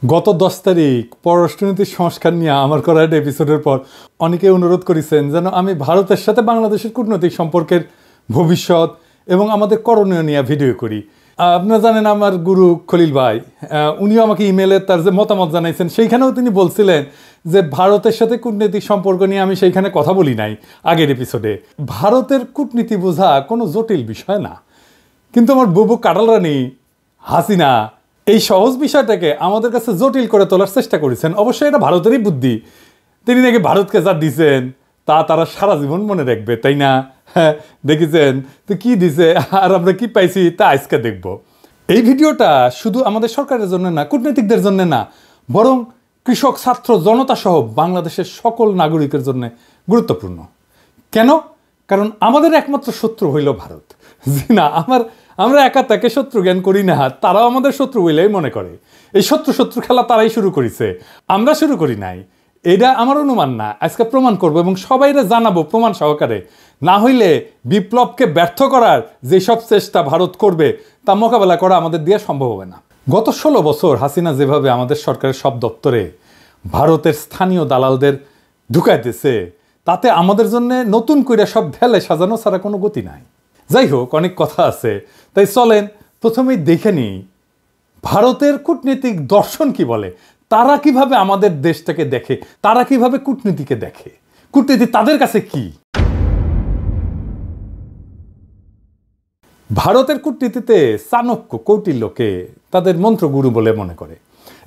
গত 10 তারিখ পররাষ্ট্রনীতির সংস্কার নিয়ে আমার করা একটা এপিসোডের পর অনেকে অনুরোধ করেছেন যেন আমি ভারতের সাথে বাংলাদেশের কূটনৈতিক সম্পর্কের ভবিষ্যৎ এবং আমাদের করণীয় নিয়ে ভিডিও করি। আপনারা জানেন আমার গুরু খলিল ভাই, উনিও আমাকে ইমেলে তার যে মতামত জানাইছেন সেইখানেও তিনি বলছিলেন যে ভারতের সাথে কূটনৈতিক সম্পর্ক নিয়ে আমি সেইখানে কথা বলি নাই আগের এপিসোডে। ভারতের কূটনীতি বোঝা কোনো জটিল বিষয় না, কিন্তু আমার বুবু কাটাল রানী হাসিনা এই সহজ বিষয়টাকে আমাদের কাছে জটিল করে তোলার চেষ্টা করেছেন। অবশ্যই এটা ভারতেরই বুদ্ধি। তিনি নাকি ভারতকে যা দিছেন তা তারা সারা জীবন মনে রাখবে, তাই না? হ্যাঁ, দেখেছেন তো কি দিছে আর আমরা কি পাইছি তা আজকে দেখব। এই ভিডিওটা শুধু আমাদের সরকারের জন্য না, কূটনীতিকদের জন্য না, বরং কৃষক, ছাত্র, জনতা সহ বাংলাদেশের সকল নাগরিকের জন্য গুরুত্বপূর্ণ। কেন? কারণ আমাদের একমাত্র শত্রু হইল ভারত। জি না, আমরা একা তাকে শত্রু জ্ঞান করি না, তারাও আমাদের শত্রু বলেই মনে করে। এই শত্রু খেলা তারাই শুরু করেছে, আমরা শুরু করি নাই। এটা আমার অনুমান না, আজকে প্রমাণ করব এবং সবাইরে জানাবো প্রমাণ সহকারে। না হইলে বিপ্লবকে ব্যর্থ করার যেসব চেষ্টা ভারত করবে তা মোকাবেলা করা আমাদের দিয়ে সম্ভব হবে না। গত 16 বছর হাসিনা যেভাবে আমাদের সরকারের সব দপ্তরে ভারতের স্থানীয় দালালদের ঢুকাইতেছে, তাতে আমাদের জন্য নতুন করে সব ঢেলে সাজানো ছাড়া কোনো গতি নাই। যাই হোক, অনেক কথা আছে, তাই চলেন প্রথমেই দেখে নিই ভারতের কূটনীতিক দর্শন কি বলে। তারা কিভাবে আমাদের দেশটাকে দেখে, তারা কিভাবে কূটনীতিকে দেখে, কূটনীতি তাদের কাছে কি। ভারতের কূটনীতিতে চাণক্য, কৌটিল্যকে তাদের মন্ত্রগুরু বলে মনে করে।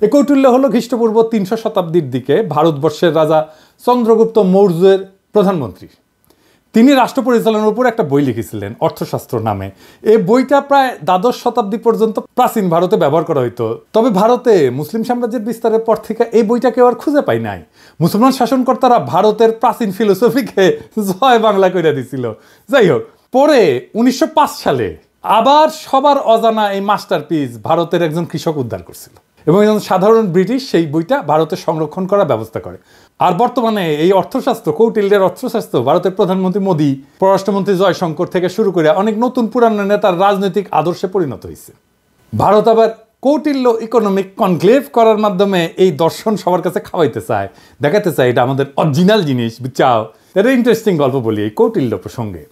এই কৌটিল্য হলো খ্রিস্টপূর্ব 300 শতাব্দীর দিকে ভারতবর্ষের রাজা চন্দ্রগুপ্ত মৌর্যের প্রধানমন্ত্রী। তিনি রাষ্ট্র পরিচালনার উপর একটা বই লিখেছিলেন, অর্থশাস্ত্র নামে। এই বইটা প্রায় দ্বাদশ শতাব্দী পর্যন্ত প্রাচীন ভারতে ব্যবহার করা হইতো। তবে ভারতে মুসলিম সাম্রাজ্যের বিস্তারের পর থেকে এই বইটা কেউ আর খুঁজে পায় নাই। মুসলমান শাসনকর্তারা ভারতের প্রাচীন ফিলোসফিকে জয় বাংলা করে দিছিল। যাই হোক, পরে 1905 সালে আবার সবার অজানা এই মাস্টারপিস ভারতের একজন কৃষক উদ্ধার করছিল এবং একজন সাধারণ ব্রিটিশ সেই বইটা ভারতে সংরক্ষণ করার ব্যবস্থা করে। আর বর্তমানে এই অর্থশাস্ত্র, কৌটিল্যের অর্থশাস্ত্র ভারতের প্রধানমন্ত্রী মোদী, পররাষ্ট্রমন্ত্রী জয়শঙ্কর থেকে শুরু করে অনেক নতুন পুরানো নেতার রাজনৈতিক আদর্শে পরিণত হয়েছে। ভারত আবার কৌটিল্য ইকোনমিক কনক্লেভ করার মাধ্যমে এই দর্শন সবার কাছে খাওয়াইতে চায়, দেখাতে চায় এটা আমাদের অরিজিনাল জিনিস, বুঝছাও। এটা ইন্টারেস্টিং গল্প বলি এই কৌটিল্য প্রসঙ্গে।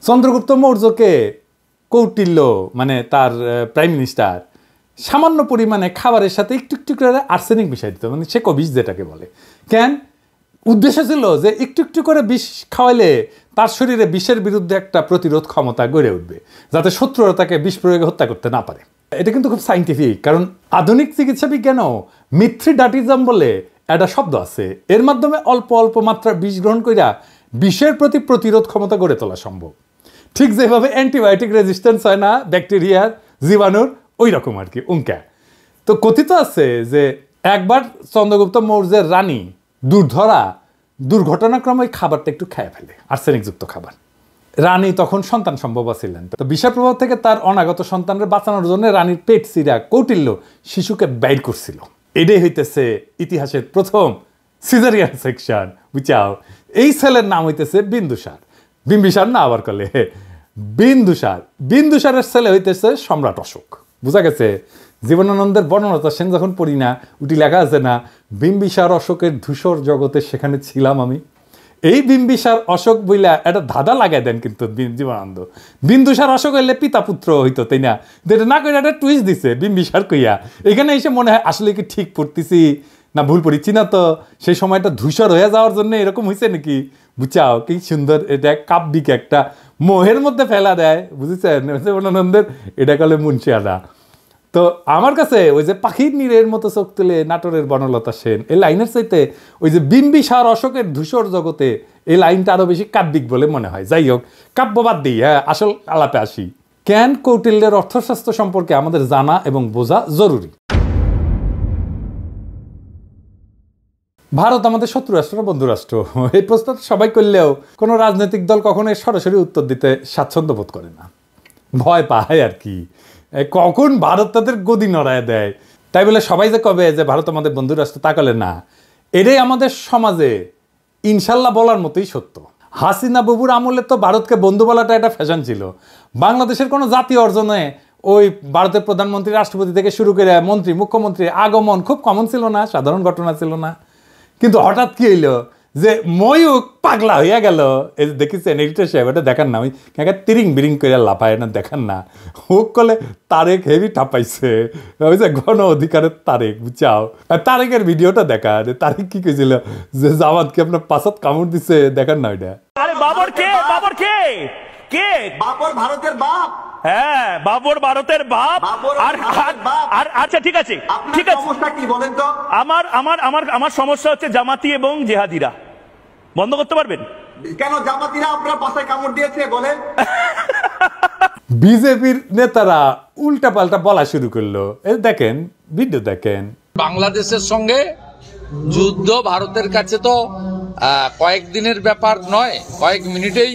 চন্দ্রগুপ্ত মৌর্যকে কৌটিল্য মানে তার প্রাইম মিনিস্টার সামান্য পরিমাণে খাবারের সাথে একটু একটু করে আর্সেনিক মিশাই দিত, মানে সে বিষ যেটাকে বলে। কেন? উদ্দেশ্য ছিল যে একটু একটু করে বিষ খাওয়াইলে তার শরীরে বিষের বিরুদ্ধে একটা প্রতিরোধ ক্ষমতা গড়ে উঠবে, যাতে শত্রুরা তাকে বিষ প্রয়োগে হত্যা করতে না পারে। এটা কিন্তু খুব সাইন্টিফিক, কারণ আধুনিক চিকিৎসা বিজ্ঞানও মিথ্রিডাটিজম বলে একটা শব্দ আছে। এর মাধ্যমে অল্প অল্প মাত্রার বিষ গ্রহণ কইরা বিষের প্রতি প্রতিরোধ ক্ষমতা গড়ে তোলা সম্ভব। ঠিক যেভাবে অ্যান্টিবায়োটিক রেজিস্ট্যান্স হয় না ব্যাকটেরিয়ার, জীবাণুর, ওই রকম আর কি উঙ্কা। তো কথিত আছে যে একবার চন্দ্রগুপ্ত মৌর্যের রানী দুর্ঘটনাক্রমে ওই খাবারটা একটু খেয়ে ফেলে, আর্সেনিকযুক্ত খাবার। রানী তখন সন্তান সম্ভব ছিলেন, তো বিষের প্রভাব থেকে তার অনাগত সন্তানকে বাঁচানোর জন্য রানীর পেট চিরা কৌটিল্য শিশুকে বাইর করছিল। এটাই হইতেছে ইতিহাসের প্রথম সিজারিয়ান সেকশন, বুঝাও। এই ছেলের নাম হইতেছে বিন্দুসার। বিম্বিসার না আবার কলে বিন্দুসার। বিন্দুসারের ছেলে হইতেছে সম্রাট অশোক। বুঝা গেছে? জীবনানন্দের বর্ণনাটা সেন যখন পড়ি না, উটি লেখা আছে না, বিম্বিসার অশোকের ধূসর জগতে সেখানে ছিলাম আমি। এই বিম্বিসার অশোক বইলা একটা ধাঁধা লাগাই দেন কিন্তু জীবনানন্দ। বিন্দুসার অশোক হইলে পিতা পুত্র হইতো, তাই না? যেটা না কইরা একটা টুইস্ট দিছে বিম্বিসার কইয়া। এখানে এসে মনে হয় আসলে কি ঠিক পড়তেছি না ভুল পড়িচ্ছি না, তো সেই সময়টা ধূসর হয়ে যাওয়ার জন্য এরকম হয়েছে নাকি, বুঝাও। কি সুন্দর, এটা কাব্যিক একটা মোহের মধ্যে ফেলা দেয়, বুঝেছেন? জীবনানন্দের এটা কলে মুন্সিয়ারা। তো আমার কাছে ওই যে পাখির নীড়ের মতো চোখ তুলে নাটোরের বনলতা সেন এই লাইনের চাইতে ওই যে বিম্বিসার অশোকের ধূসর জগতে এই লাইনটা আরো বেশি কাব্যিক বলে মনে হয়। যাই হোক, কাব্যবাদ দিই, হ্যাঁ, আসল আলাপে আসি। কেন কৌটিল্যের অর্থশাস্ত্র সম্পর্কে আমাদের জানা এবং বোঝা জরুরি। ভারত আমাদের শত্রু রাষ্ট্র না বন্ধু রাষ্ট্র? এই প্রশ্ন সবাই করলেও কোনো রাজনৈতিক দল কখনো সরাসরি উত্তর দিতে স্বাচ্ছন্দ্য বোধ করে না, ভয় পায় আর কি, কখন ভারত তাদের গদি নড়ায় দেয়। তাই বলে সবাই যে কবে যে ভারত আমাদের বন্ধু রাষ্ট্র, তা কলে না। এটাই আমাদের সমাজে ইনশাল্লাহ বলার মতোই সত্য। হাসিনা বাবুর আমলে তো ভারতকে বন্ধু বলাটা একটা ফ্যাশন ছিল। বাংলাদেশের কোনো জাতীয় অর্জনে ওই ভারতের প্রধানমন্ত্রী রাষ্ট্রপতি থেকে শুরু করে মন্ত্রী মুখ্যমন্ত্রী আগমন খুব কমন ছিল না, সাধারণ ঘটনা ছিল না। কিন্তু হঠাৎ কি হইলো যে ময়ূক পাগলা হইয়া গেল। এই যে দেখেছেন এডিটর সাহেব, এটা দেখান না, ওই তিরিং বিরিং করে লাফায় না, দেখান না। হোক কলে তারেক হেভি টাপাইছে, ওই যে গণ অধিকারের তারেক, বুঝাও তারেকের ভিডিওটা দেখা, তারেক কি কইছিল যে জামাতকে আপনার পাশাত কামড় দিছে, দেখান না ওইটা। আরে বাবর কে? বাবর কে? কে? বাবর ভারতের বাপ। হ্যাঁ, বাবর ভারতের বাপ। আর আচ্ছা ঠিক আছে, ঠিক আছে, সমস্যা কি বলেন তো? আমার আমার আমার আমার সমস্যা হচ্ছে জামাতি এবং জেহাদিরা। বন্ধ করতে পারবেন? কেন জামাতিরা আপনার পাশায় কামড় দিয়েছে বলেন? বিজেপির নেতারা উল্টা পাল্টা বলা শুরু করলো, এই দেখেন ভিডিও দেখেন। বাংলাদেশের সঙ্গে যুদ্ধ ভারতের কাছে তো কয়েকদিনের ব্যাপার নয়, কয়েক মিনিটেই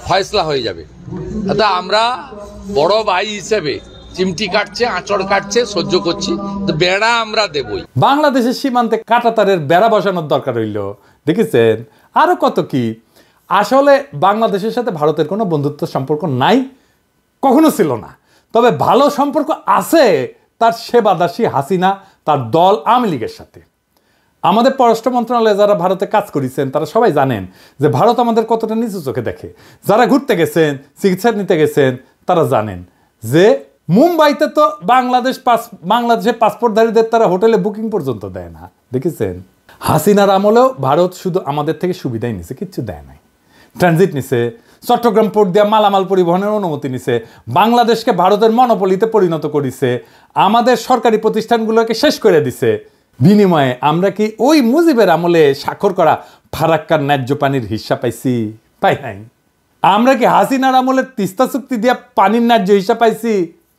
ফয়সলা হয়ে যাবে। আমরা বড় ভাই হিসেবে চিমটি কাটছে, আঁচড় কাটছে, সহ্য করছি, তো বেড়া আমরা দেবই। বাংলাদেশের সীমান্তে কাঁটাতারের বেড়া বসানোর দরকার হইল, দেখেছেন? আরো কত কি। আসলে বাংলাদেশের সাথে ভারতের কোনো বন্ধুত্ব সম্পর্ক নাই, কখনো ছিল না। তবে ভালো সম্পর্ক আছে তার সেবাদাসী হাসিনা, তার দল আওয়ামী লীগের সাথে। আমাদের পররাষ্ট্র মন্ত্রণালয়ে যারা ভারতে কাজ করেছেন তারা সবাই জানেন যে ভারত আমাদের কতটা নিচু চোখে দেখে। যারা ঘুরতে গেছেন, চিকিৎসা নিতে গেছেন, তারা জানেন যে মুম্বাইতে তো বাংলাদেশের পাসপোর্টধারীদের তারা হোটেলে বুকিং পর্যন্ত দেয় না, দেখেছেন? হাসিনার আমলেও ভারত শুধু আমাদের থেকে সুবিধাই নিছে, কিচ্ছু দেয় নাই। ট্রানজিট নিছে, চট্টগ্রাম পোর্ট দিয়ে মালামাল পরিবহনের অনুমতি নিছে, বাংলাদেশকে ভারতের মনোপলিতে পরিণত করেছে, আমাদের সরকারি প্রতিষ্ঠানগুলোকে শেষ করে দিছে। বিনিময়ে আমরা কি ওই মুজিবের আমলে স্বাক্ষর করা ফারাক্কার ন্যায্য পানির হিস্সা পাইছি? পাই নাই। আমরা কি হাসিনার আমলে তিস্তা চুক্তি দিয়া পানির ন্যায্য হিস্সা পাইছি?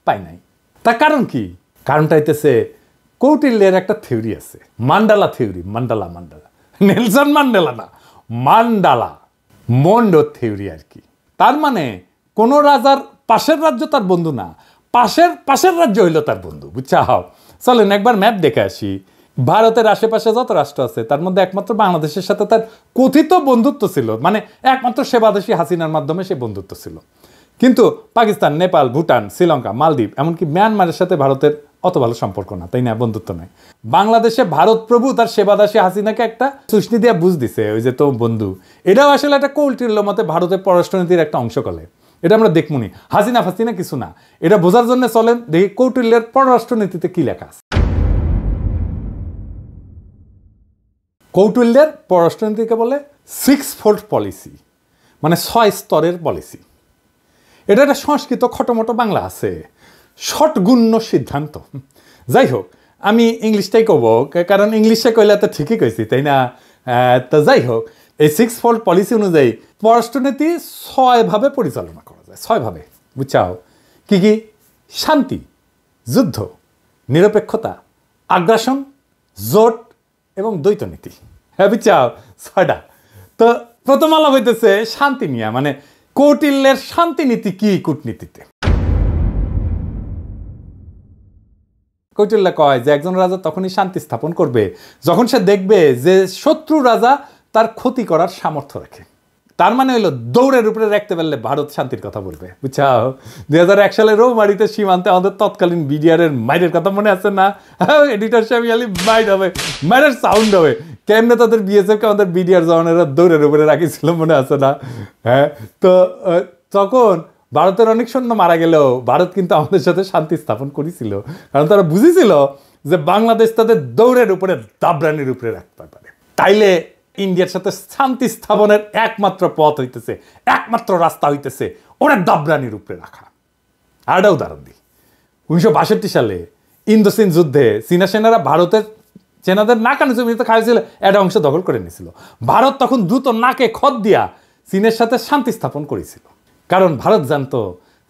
পাই নাই। তার কারণ কি? কারণটা হইতেছে কৌটিল্যের একটা থিওরি আছে, mandala theory. Mandala Nelson Mandela না, মান্ডালা মন্ডো থিওরি আর কি। তার মানে কোন রাজার পাশের রাজ্য তার বন্ধু না, পাশের রাজ্য হইল তার বন্ধু, বুঝছা? হাও চলেন একবার ম্যাপ দেখে আসি। ভারতের আশেপাশে যত রাষ্ট্র আছে তার মধ্যে একমাত্র বাংলাদেশের সাথে তার কথিত বন্ধুত্ব ছিল, মানে একমাত্র সেবাদেশী হাসিনার মাধ্যমে সে বন্ধুত্ব ছিল। কিন্তু পাকিস্তান, নেপাল, ভুটান, শ্রীলঙ্কা, মালদ্বীপ, এমনকি মিয়ানমারের সাথে ভারতের অত ভালো সম্পর্ক না, তাই না? বন্ধুত্ব নাই। বাংলাদেশে ভারত প্রভু তার সেবাদাসী হাসিনাকে একটা সুষ্টি দিয়া বুঝ দিছে, ওই যে তো বন্ধু। এটাও আসলে একটা কৌটিল্য মতে ভারতের পররাষ্ট্রনীতির একটা অংশ কলে। এটা আমরা দেখমুনি, হাসিনা ফাসিনা কিছু না। এটা বোঝার জন্য চলেন দেখি কৌটিল্যের পররাষ্ট্রনীতিতে কি লেখা আছে। কৌটিল্যের পররাষ্ট্রনীতিকে বলে 6-fold পলিসি, মানে 6 স্তরের পলিসি। এটা একটা সংস্কৃত খটোমটো বাংলা আছে, ষটগুণ্য সিদ্ধান্ত। যাই হোক, আমি ইংলিশটাই কব, কারণ ইংলিশে কইলে তো ঠিকই কইছি, তাই না? তো যাই হোক, এই 6-fold পলিসি অনুযায়ী পররাষ্ট্রনীতি 6 ভাবে পরিচালনা করা যায়, 6 ভাবে, বুঝছাও? কি কি? শান্তি, যুদ্ধ, নিরপেক্ষতা, আগ্রাসন, জোট এবং দ্বৈত নীতি। হ্যাঁ, বুঝছাও? 6টা। তো প্রথম আলাপ হইতেছে শান্তি নিয়ে, মানে কৌটিল্যের শান্তি নীতি কি কূটনীতিতে। কৌটিল্য কয় যে একজন রাজা তখনই শান্তি স্থাপন করবে যখন সে দেখবে যে শত্রু রাজা তার ক্ষতি করার সামর্থ্য রাখে। তার মানে হইলো দৌড়ের উপরে রাখতে পারলে ভারত শান্তির কথা বলবে, বুঝছাও? 2001 সালে রৌমারিতে সীমান্তে আমাদের তৎকালীন বিডিআরের মাইরের কথা মনে আছে না? এডিটর সাহেব মাইর হবে, মাইরের সাউন্ড হবে, কেমনে তাদের বিএসএফকে আমাদের বিডিআর জওয়ানেরা দৌড়ের উপরে রাখিছিল, মনে আছে না? হ্যাঁ, তো তখন ভারতের অনেক সৈন্য মারা গেলেও ভারত কিন্তু আমাদের সাথে শান্তি স্থাপন করেছিল, কারণ তারা বুঝেছিল যে বাংলাদেশ তাদের দৌড়ের উপরে দাবরানির উপরে রাখতে পারে। তাইলে ইন্ডিয়ার সাথে শান্তি স্থাপনের একমাত্র পথ হইতেছে, একমাত্র রাস্তা হইতেছে ওরা দাবরানির উপরে রাখা। আরেকটা উদাহরণ দিই, 1962 সালে ইন্দো-চীন যুদ্ধে চীনা সেনারা ভারতের সেনাদের নাকানি জমিতে খাইছিল, একটা অংশ দখল করে নিয়েছিল। ভারত তখন দ্রুত নাকে খত দিয়া চীনের সাথে শান্তি স্থাপন করেছিল, কারণ ভারত জানতো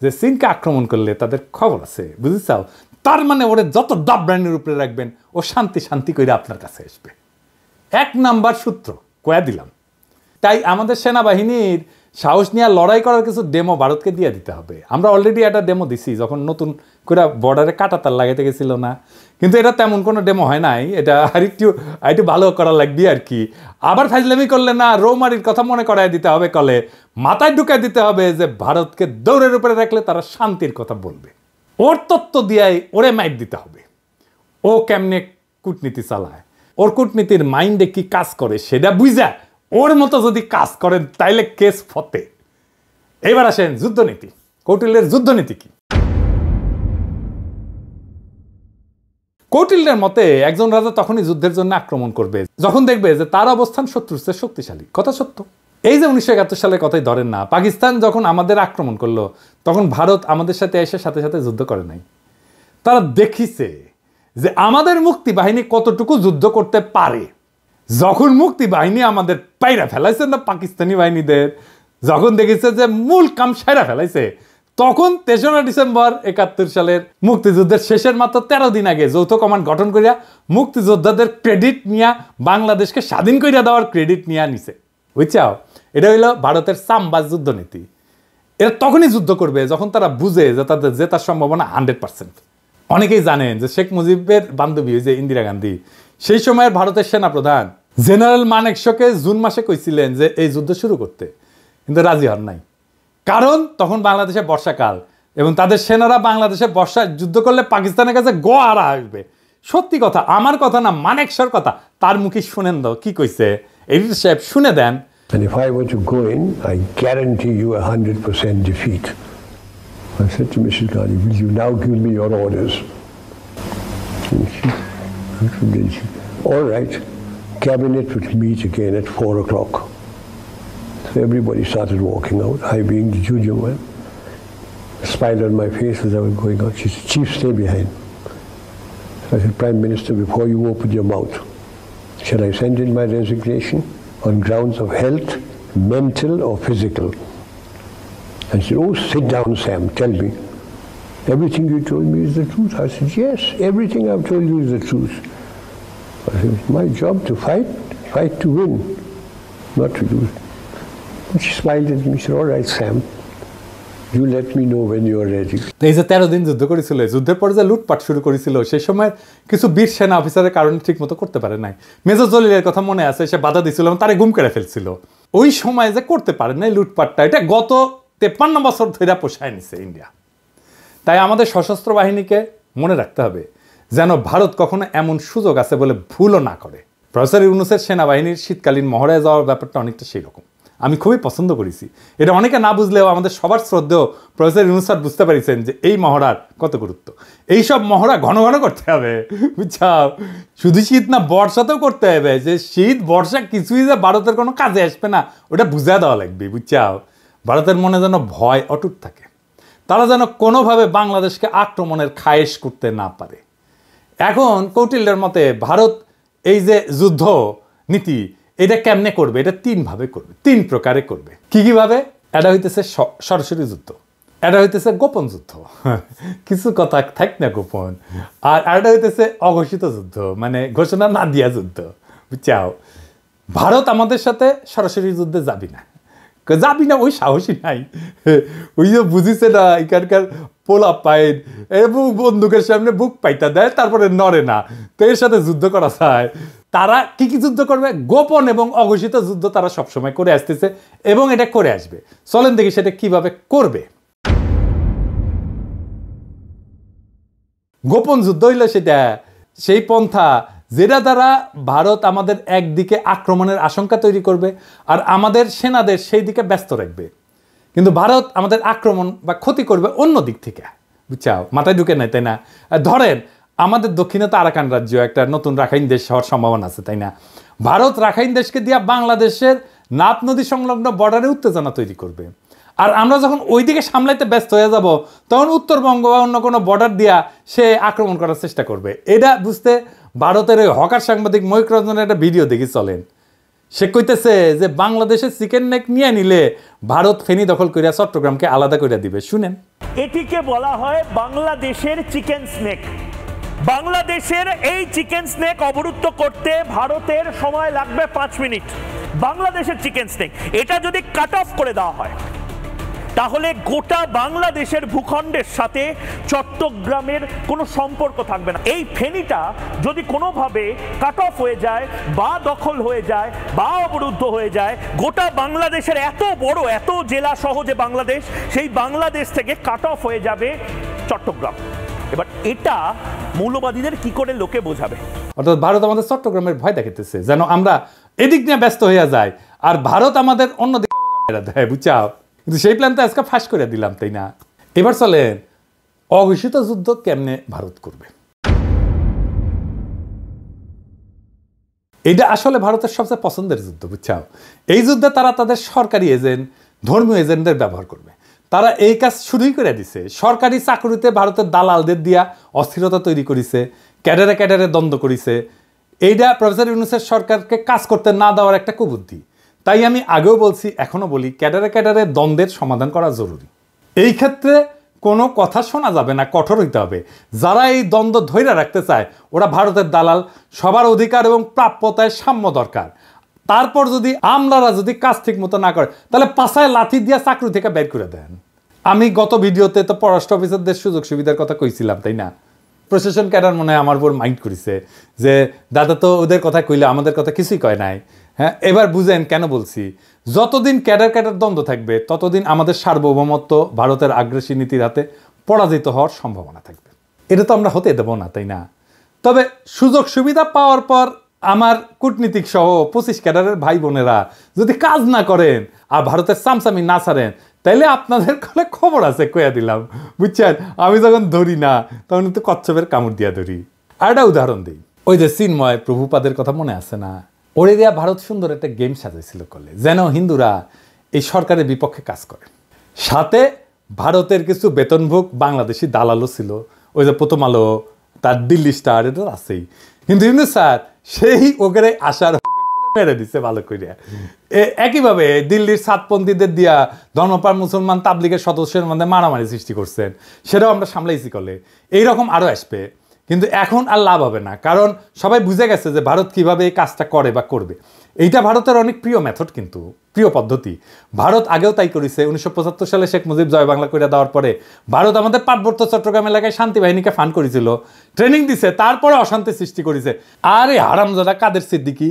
যে চীনকে আক্রমণ করলে তাদের খবর আছে, বুঝেছাও? তার মানে ওরে যত দাবরানির উপরে রাখবেন ও শান্তি করে আপনার কাছে আসবে। 1 নাম্বার সূত্র কয়া দিলাম। তাই আমাদের সেনাবাহিনীর সাহস নিয়ে লড়াই করার কিছু ডেমো ভারতকে দিয়ে দিতে হবে। আমরা অলরেডি একটা ডেমো দিছি যখন নতুন করে বর্ডারে কাঁটাতার লাগাইতে গেছিল না, কিন্তু এটা তেমন কোনো ডেমো হয় নাই, এটা আরেকটু ভালো করা লাগবে আর কি। আবার ফাইজলামি করলে না, রৌমারির কথা মনে করায় দিতে হবে, কলে মাথায় ঢুকাই দিতে হবে যে ভারতকে দৌড়ের উপরে রাখলে তারা শান্তির কথা বলবে। ওর তত্ত্ব দিয়াই ওরে মাইর দিতে হবে। ও কেমনে কূটনীতি চালায়, ওর কূটনীতির মাইন্ডে কি কাজ করে সেটা বুঝা ওর মতো যদি কাজ করেন তাইলে কেস ফতে। এবার আসেন যুদ্ধনীতি। কৌটিল্যের যুদ্ধনীতি কি? কৌটিল্যের মতে একজন রাজা তখনই যুদ্ধের জন্য আক্রমণ করবে যখন দেখবে যে তার অবস্থান শত্রুর চেয়ে শক্তিশালী। কথা সত্য। এই যে 1971 সালের কথাই ধরেন না, পাকিস্তান যখন আমাদের আক্রমণ করলো তখন ভারত আমাদের সাথে এসে সাথে সাথে যুদ্ধ করে নাই। তারা দেখিছে যে আমাদের মুক্তি বাহিনী কতটুকু যুদ্ধ করতে পারে। যখন মুক্তি বাহিনী আমাদের পাইরা ফেলাইছে না পাকিস্তানি বাহিনীদের, যখন দেখেছে যে মূল কাম সাইরা ফেলাইছে, তখন 3রা ডিসেম্বর 71 সালের মুক্তিযুদ্ধের শেষের মাত্র 13 দিন আগে যৌথ কমান্ড গঠন করিয়া মুক্তিযোদ্ধাদের ক্রেডিট নিয়া বাংলাদেশকে স্বাধীন করিয়া দেওয়ার ক্রেডিট নিয়ে নিছে। বুঝছাও? এটা হইল ভারতের সামবাজ যুদ্ধনীতি। এরা তখনই যুদ্ধ করবে যখন তারা বুঝে যে তাদের জেতার সম্ভাবনা 100%। অনেকেই জানেন যে শেখ মুজিবের বান্ধবী যে ইন্দিরা গান্ধী, সেই সময়ের ভারতের সেনাপ্রধান জেনারেল মানেকশকে জুন মাসে কইছিলেন যে এই যুদ্ধ শুরু করতে, কিন্তু রাজি হন নাই। কারণ তখন বাংলাদেশে বর্ষাকাল এবং তাদের সেনারা বাংলাদেশে বর্ষায় যুদ্ধ করলে পাকিস্তানের কাছে গোয়ারা আসবে। সত্যি কথা, আমার কথা না, মানেকশর কথা। তার মুখে শুনেন দাও কি কইছে, এডিটর সাহেব শুনে দেন। And if I were to go in, I guarantee you 100% defeat. I said to Mrs. Gandhi, will you now give me your orders? All right, cabinet will meet again at 4 o'clock. So everybody started walking out, I being the junior one. A smile on my face as I was going out. She said, Chief, stay behind. So I said, Prime Minister, before you open your mouth, shall I send in my resignation on grounds of health, mental or physical? And she said, oh, sit down, Sam, tell me. Everything you told me is the truth. I said, yes, everything I've told you is the truth. I said, it's my job to fight to win, not to lose. And she smiled at me, she said, all right, Sam, you let me know when you are ready. এই যে 13 দিন যুদ্ধ করেছিল, যুদ্ধের পর যে লুটপাট শুরু করেছিল, সেই সময় কিছু বীর সেনা অফিসারের কারণে ঠিক মতো করতে পারে নাই। মেজর জলিলের কথা মনে আছে, সে বাধা দিছিল এবং তারে গুম করে ফেলছিল। ওই সময় যে করতে পারে নাই লুটপাটটা, এটা গত 53 বছর ধরে পোষায় নিছে ইন্ডিয়া। তাই আমাদের সশস্ত্র বাহিনীকে মনে রাখতে হবে যেন ভারত কখনো এমন সুযোগ আছে বলে ভুলও না করে। প্রফেসর ইউনূসের সেনাবাহিনীর শীতকালীন মহড়ায় যাওয়ার ব্যাপারটা অনেকটা সেই রকম। আমি খুবই পছন্দ করেছি এটা। অনেকে না বুঝলেও আমাদের সবার শ্রদ্ধেয় প্রফেসর ইউনূস স্যার বুঝতে পারিছেন যে এই মহড়ার কত গুরুত্ব। এইসব মহড়া ঘন ঘন করতে হবে, বুঝছাও? শুধু শীত না, বর্ষাতেও করতে হবে। যে শীত বর্ষা কিছুই যে ভারতের কোনো কাজে আসবে না, ওটা বুঝা দেওয়া লাগবে, বুঝছাও? ভারতের মনে যেন ভয় অটুট থাকে, তারা যেন কোনোভাবে বাংলাদেশকে আক্রমণের খায়েশ করতে না পারে। এখন কৌটিল্যের মতে ভারত এই যে যুদ্ধ নীতি, এটা কেমনে করবে? এটা 3 ভাবে করবে, 3 প্রকারে করবে। কি ভাবে? এটা হইতেছে সরাসরি যুদ্ধ, এটা হইতেছে গোপন যুদ্ধ, কিছু কথা থাক না গোপন, আর এটা হইতেছে অঘোষিত যুদ্ধ, মানে ঘোষণা না দিয়া যুদ্ধ, বুঝছাও? ভারত আমাদের সাথে সরাসরি যুদ্ধে যাবি না, ওই সাহসী নাই। ওই যে বুঝিছে না, এখানকার পোলা পাইন এবং বন্দুকের সামনে বুক পাইতা দেয়, তারপরে নড়ে না। তো এর সাথে যুদ্ধ করা যায়। তারা কি যুদ্ধ করবে? গোপন এবং অঘোষিত যুদ্ধ তারা সবসময় করে আসতেছে এবং এটা করে আসবে। চলেন দেখি সেটা কিভাবে করবে। গোপন যুদ্ধ হইলে সেটা সেই পন্থা যেটা দ্বারা ভারত আমাদের একদিকে আক্রমণের আশঙ্কা তৈরি করবে আর আমাদের সেনাদের সেই দিকে ব্যস্ত রাখবে, কিন্তু ভারত আমাদের আক্রমণ বা ক্ষতি করবে অন্য দিক থেকে, বুঝছাও? মাথায় ঢুকে নাই, তাই না? ধরেন আমাদের দক্ষিণে তো আরাকান রাজ্য, একটা নতুন রাখাইন দেশ হওয়ার সম্ভাবনা আছে, তাই না? ভারত রাখাইন দেশকে দিয়া বাংলাদেশের নাপ নদী সংলগ্ন বর্ডারে উত্তেজনা তৈরি করবে, আর আমরা যখন ওই দিকে সামলাইতে ব্যস্ত হয়ে যাব তখন উত্তরবঙ্গ বা অন্য কোনো বর্ডার দিয়া সে আক্রমণ করার চেষ্টা করবে। এটা বুঝতে ভারতের ওই হকার সাংবাদিক ময়ূক রঞ্জনের একটা ভিডিও দেখি, চলেন। সে কইতেছে যে বাংলাদেশের চিকেন নেক নিয়ে নিলে ভারত ফেনী দখল করিয়া চট্টগ্রামকে আলাদা করে দিবে। শুনেন। এটিকে বলা হয় বাংলাদেশের চিকেন স্নেক। বাংলাদেশের এই চিকেন স্নেক অবরুদ্ধ করতে ভারতের সময় লাগবে 5 মিনিট। বাংলাদেশের চিকেন স্নেক এটা যদি কাট অফ করে দেওয়া হয় তাহলে গোটা বাংলাদেশের ভূখণ্ডের সাথে চট্টগ্রামের কোনো সম্পর্ক থাকবে না। এই ফেনীটা যদি কোনোভাবে কাট অফ হয়ে যায় বা দখল হয়ে যায় বা অবরুদ্ধ হয়ে যায়, গোটা বাংলাদেশের এত বড়, এত জেলা সহ যে বাংলাদেশ, সেই বাংলাদেশ থেকে কাট অফ হয়ে যাবে চট্টগ্রাম। এবার এটা মৌলবাদীদের কি করে লোকে বোঝাবে? অর্থাৎ ভারত আমাদের চট্টগ্রামের ভয় দেখাইতেছে যেন আমরা এদিক নিয়ে ব্যস্ত হইয়া যাই আর ভারত আমাদের অন্যদিকে দেয়, বুঝাও। কিন্তু সেই প্ল্যান তো আজকে ফাঁস করে দিলাম, তাই না? এবার চলেন অঘোষিত যুদ্ধ কেমনে ভারত করবে। এটা আসলে ভারতের সবচেয়ে পছন্দের যুদ্ধ, বুঝছাও। এই যুদ্ধে তারা তাদের সরকারি এজেন্ট, ধর্মীয় এজেন্টদের ব্যবহার করবে। তারা এই কাজ শুরুই করে দিছে। সরকারি চাকরিতে ভারতের দালালদের দিয়া অস্থিরতা তৈরি করেছে, ক্যাডারে ক্যাডারে দ্বন্দ্ব করেছে। এইটা প্রফেসর ইউনূসের সরকারকে কাজ করতে না দেওয়ার একটা কুবুদ্ধি। তাই আমি আগেও বলছি, এখনো বলি, ক্যাডারে ক্যাডারে দ্বন্দ্বের সমাধান করা জরুরি। এই ক্ষেত্রে কোনো কথা শোনা যাবে না, কঠোর হইতে হবে। যারা এই দ্বন্দ্ব ধৈর্য রাখতে চায় ওরা ভারতের দালাল। সবার অধিকার এবং প্রাপ্যতায় সাম্য দরকার। তারপর যদি আমলারা যদি কাজ ঠিক মতো না করে তাহলে পাছায় লাথি দিয়া চাকরি থেকে বের করে দেন। আমি গত ভিডিওতে তো পররাষ্ট্র অফিসারদের সুযোগ সুবিধার কথা কইছিলাম, তাই না? প্রশাসন ক্যাডার মনে হয় আমার উপর মাইন্ড করেছে যে দাদা তো ওদের কথা কইলে আমাদের কথা কিছুই কয় নাই। হ্যাঁ, এবার বুঝেন কেন বলছি। যতদিন ক্যাডার ক্যাডার দ্বন্দ্ব থাকবে ততদিন আমাদের সার্বভৌমত্ব ভারতের আগ্রাসী নীতির হাতে পরাজিত হওয়ার সম্ভাবনা থাকবে। এটা তো আমরা হতে দেবো না, তাই না? তবে সুযোগ সুবিধা পাওয়ার পর আমার কূটনীতিক সহ 25 ক্যাডারের ভাই বোনেরা যদি কাজ না করেন আর ভারতের চামচামি না ছাড়েন তাইলে আপনাদের কলে খবর আছে, কইয়া দিলাম, বুঝছেন? আমি যখন ধরি না তখন কিন্তু কচ্ছপের কামড় দিয়া ধরি। আর একটা উদাহরণ দিই, ওই যে চিন্ময় প্রভুপাদের কথা মনে আছে না? ওরে দিয়া ভারত সুন্দর একটা গেম সাজাইছিল কলে, যেন হিন্দুরা এই সরকারের বিপক্ষে কাজ করে। সাথে ভারতের কিছু বেতনভোগ বাংলাদেশি দালালও ছিল, ওই যে প্রথম আলো, তার দিল্লি স্টার, এটা আছেই। কিন্তু ইউনূস স্যার সেই ওগেরে আসার মেরে দিচ্ছে ভালো করিয়া। একইভাবে দিল্লির সাতপন্থীদের দিয়া ধর্মপ্রাণ মুসলমান তাবলিগের সদস্যের মধ্যে মারামারি সৃষ্টি করছেন, সেটাও আমরা সামলাইছি কলে। এইরকম আরও আসবে, কিন্তু এখন আর লাভ হবে না, কারণ সবাই বুঝে গেছে যে ভারত কিভাবে এই কাজটা করে বা করবে। এইটা ভারতের অনেক প্রিয় মেথড, কিন্তু প্রিয় পদ্ধতি। ভারত আগেও তাই করেছে। 1975 সালে শেখ মুজিব জয় বাংলা করে দেওয়ার পরে ভারত আমাদের পার্বত্য চট্টগ্রাম এলাকায় শান্তি বাহিনীকে ফান্ড করেছিল, ট্রেনিং দিছে, তারপরে অশান্তি সৃষ্টি করেছে। আর এই হারামজাদা কাদের সিদ্দিকি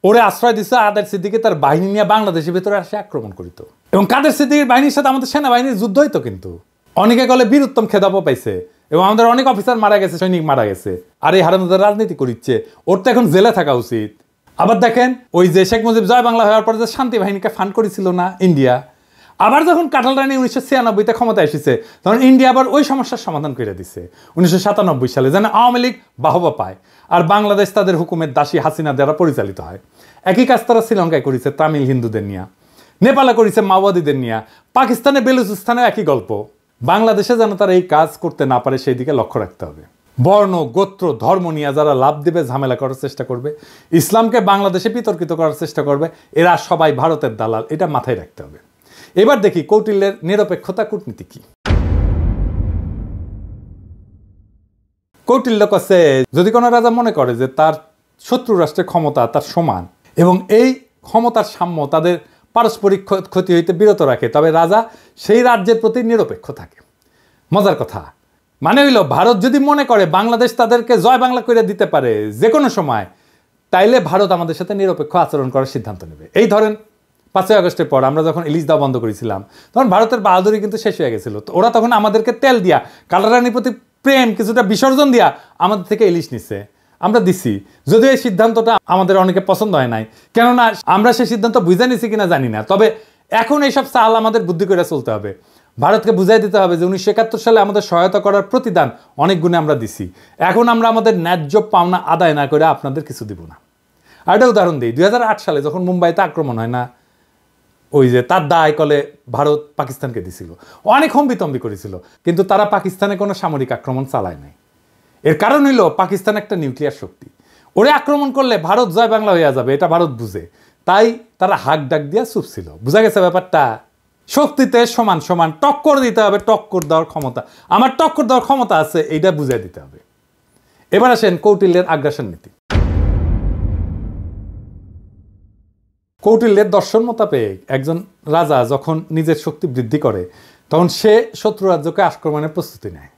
ওরে আশ্রয় দিচ্ছে। আদের সিদ্দিকি তার বাহিনী নিয়ে বাংলাদেশের ভিতরে আসে আক্রমণ করিত, এবং কাদের সিদ্দিকির বাহিনীর সাথে আমাদের সেনাবাহিনীর যুদ্ধ হইতো। কিন্তু অনেকে গলে বীরুত্তম খেতাবও পাইছে, এবং আমাদের অনেক অফিসার মারা গেছে, সৈনিক মারা গেছে। আর এই হারামজাদা রাজনীতি করিচ্ছে, ওর তো এখন জেলে থাকা উচিত। আবার দেখেন, ওই যে শেখ মুজিব জয় বাংলা হওয়ার পরে যে শান্তি বাহিনীকে ফান্ড করেছিল না ইন্ডিয়া, আবার যখন কাঁঠাল রানী 1996-তে ক্ষমতা এসেছে তখন ইন্ডিয়া আবার ওই সমস্যার সমাধান করে দিছে 1997 সালে, যেন আওয়ামী লীগ বাহবা পায় আর বাংলাদেশ তাদের হুকুমের দাসী হাসিনা দ্বারা পরিচালিত হয়। একই কাজ তারা শ্রীলঙ্কায় করেছে তামিল হিন্দুদের নিয়ে, নেপালে করেছে মাওবাদীদের নিয়ে, পাকিস্তানে বেলুচিস্তানে একই গল্প। বাংলাদেশে যেন তারা এই কাজ করতে না পারে সেই দিকে লক্ষ্য রাখতে হবে। বর্ণ, গোত্র, ধর্ম নিয়ে যারা লাভ দেবে, ঝামেলা করার চেষ্টা করবে, ইসলামকে বাংলাদেশে বিতর্কিত করার চেষ্টা করবে, এরা সবাই ভারতের দালাল, এটা মাথায় রাখতে হবে। এবার দেখি কৌটিল্যের নিরপেক্ষতা কূটনীতি কি। কৌটিল্য কাছে যদি কোনো রাজা মনে করে যে তার শত্রু রাষ্ট্রের ক্ষমতা তার সমান এবং এই ক্ষমতার সাম্য তাদের পারস্পরিক ক্ষতি হইতে বিরত রাখে, তবে রাজা সেই রাজ্যের প্রতি নিরপেক্ষ থাকে। মজার কথা, মানে হইল ভারত যদি মনে করে বাংলাদেশ তাদেরকে জয় বাংলা করে দিতে পারে যে কোনো সময়, তাইলে ভারত আমাদের সাথে নিরপেক্ষ আচরণ করার সিদ্ধান্ত নেবে। এই ধরেন 5ই আগস্টের পর আমরা যখন ইলিশ দেওয়া বন্ধ করেছিলাম তখন ভারতের বাহাদুরি কিন্তু শেষ হয়ে গেছিল। তো ওরা তখন আমাদেরকে তেল দিয়া, কালারানির প্রতি প্রেম কিছুটা বিসর্জন দিয়া আমাদের থেকে ইলিশ নিচ্ছে, আমরা দিছি। যদিও এই সিদ্ধান্তটা আমাদের অনেকে পছন্দ হয় নাই, কেননা আমরা সেই সিদ্ধান্ত বুঝে নিছি কিনা জানি না। তবে এখন এইসব চাল আমাদের বুদ্ধি করে চলতে হবে। ভারতকে বুঝাই দিতে হবে যে 1971 সালে আমাদের সহায়তা করার প্রতিদান অনেক গুণে আমরা দিছি, এখন আমরা আমাদের ন্যায্য পাওনা আদায় না করে আপনাদের কিছু দিব না। আর একটা উদাহরণ দিই, 2008 সালে যখন মুম্বাইতে আক্রমণ হয় না, ওই যে তার দায় কলে ভারত পাকিস্তানকে দিছিল, অনেক হম্বিতম্বি করেছিল, কিন্তু তারা পাকিস্তানে কোনো সামরিক আক্রমণ চালায় নাই। এর কারণ হইল পাকিস্তান একটা নিউক্লিয়ার শক্তি, ওরে আক্রমণ করলে ভারত জয় বাংলা হয়ে যাবে, এটা ভারত বুঝে, তাই তারা হাক ডাক দিয়া চুপ ছিল। বুঝা গেছে ব্যাপারটা? শক্তিতে সমান সমান টক্কর দিতে হবে, টক্কর দেওয়ার ক্ষমতা, আমার টক্কর দেওয়ার ক্ষমতা আছে, এইটা বুঝাই দিতে হবে। এবার আসেন কৌটিল্যের আগ্রাসন নীতি। কৌটিল্যের দর্শন মোতাবেক একজন রাজা যখন নিজের শক্তি বৃদ্ধি করে তখন সে শত্রু রাজ্যকে আক্রমণের প্রস্তুতি নেয়।